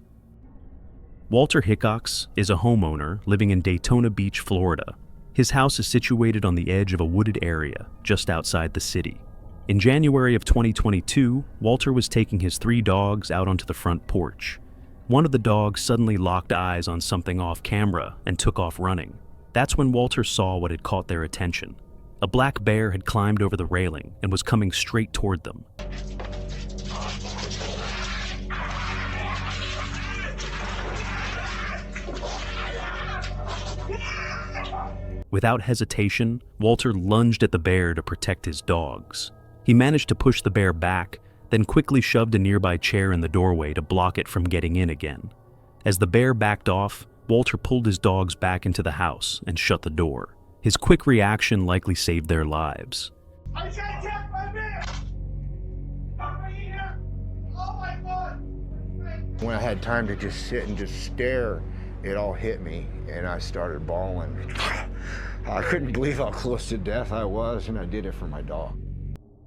Speaker 1: Walter Hickox is a homeowner living in Daytona Beach, Florida. His house is situated on the edge of a wooded area just outside the city. In January of 2022, Walter was taking his 3 dogs out onto the front porch. One of the dogs suddenly locked eyes on something off camera and took off running. That's when Walter saw what had caught their attention. A black bear had climbed over the railing and was coming straight toward them. Without hesitation, Walter lunged at the bear to protect his dogs. He managed to push the bear back, then quickly shoved a nearby chair in the doorway to block it from getting in again. As the bear backed off, Walter pulled his dogs back into the house and shut the door. His quick reaction likely saved their lives.
Speaker 11: I can't attack my bear! Are you here? Oh my God!
Speaker 21: When I had time to just sit and just stare, it all hit me and I started bawling. I couldn't believe how close to death I was, and I did it for my dog.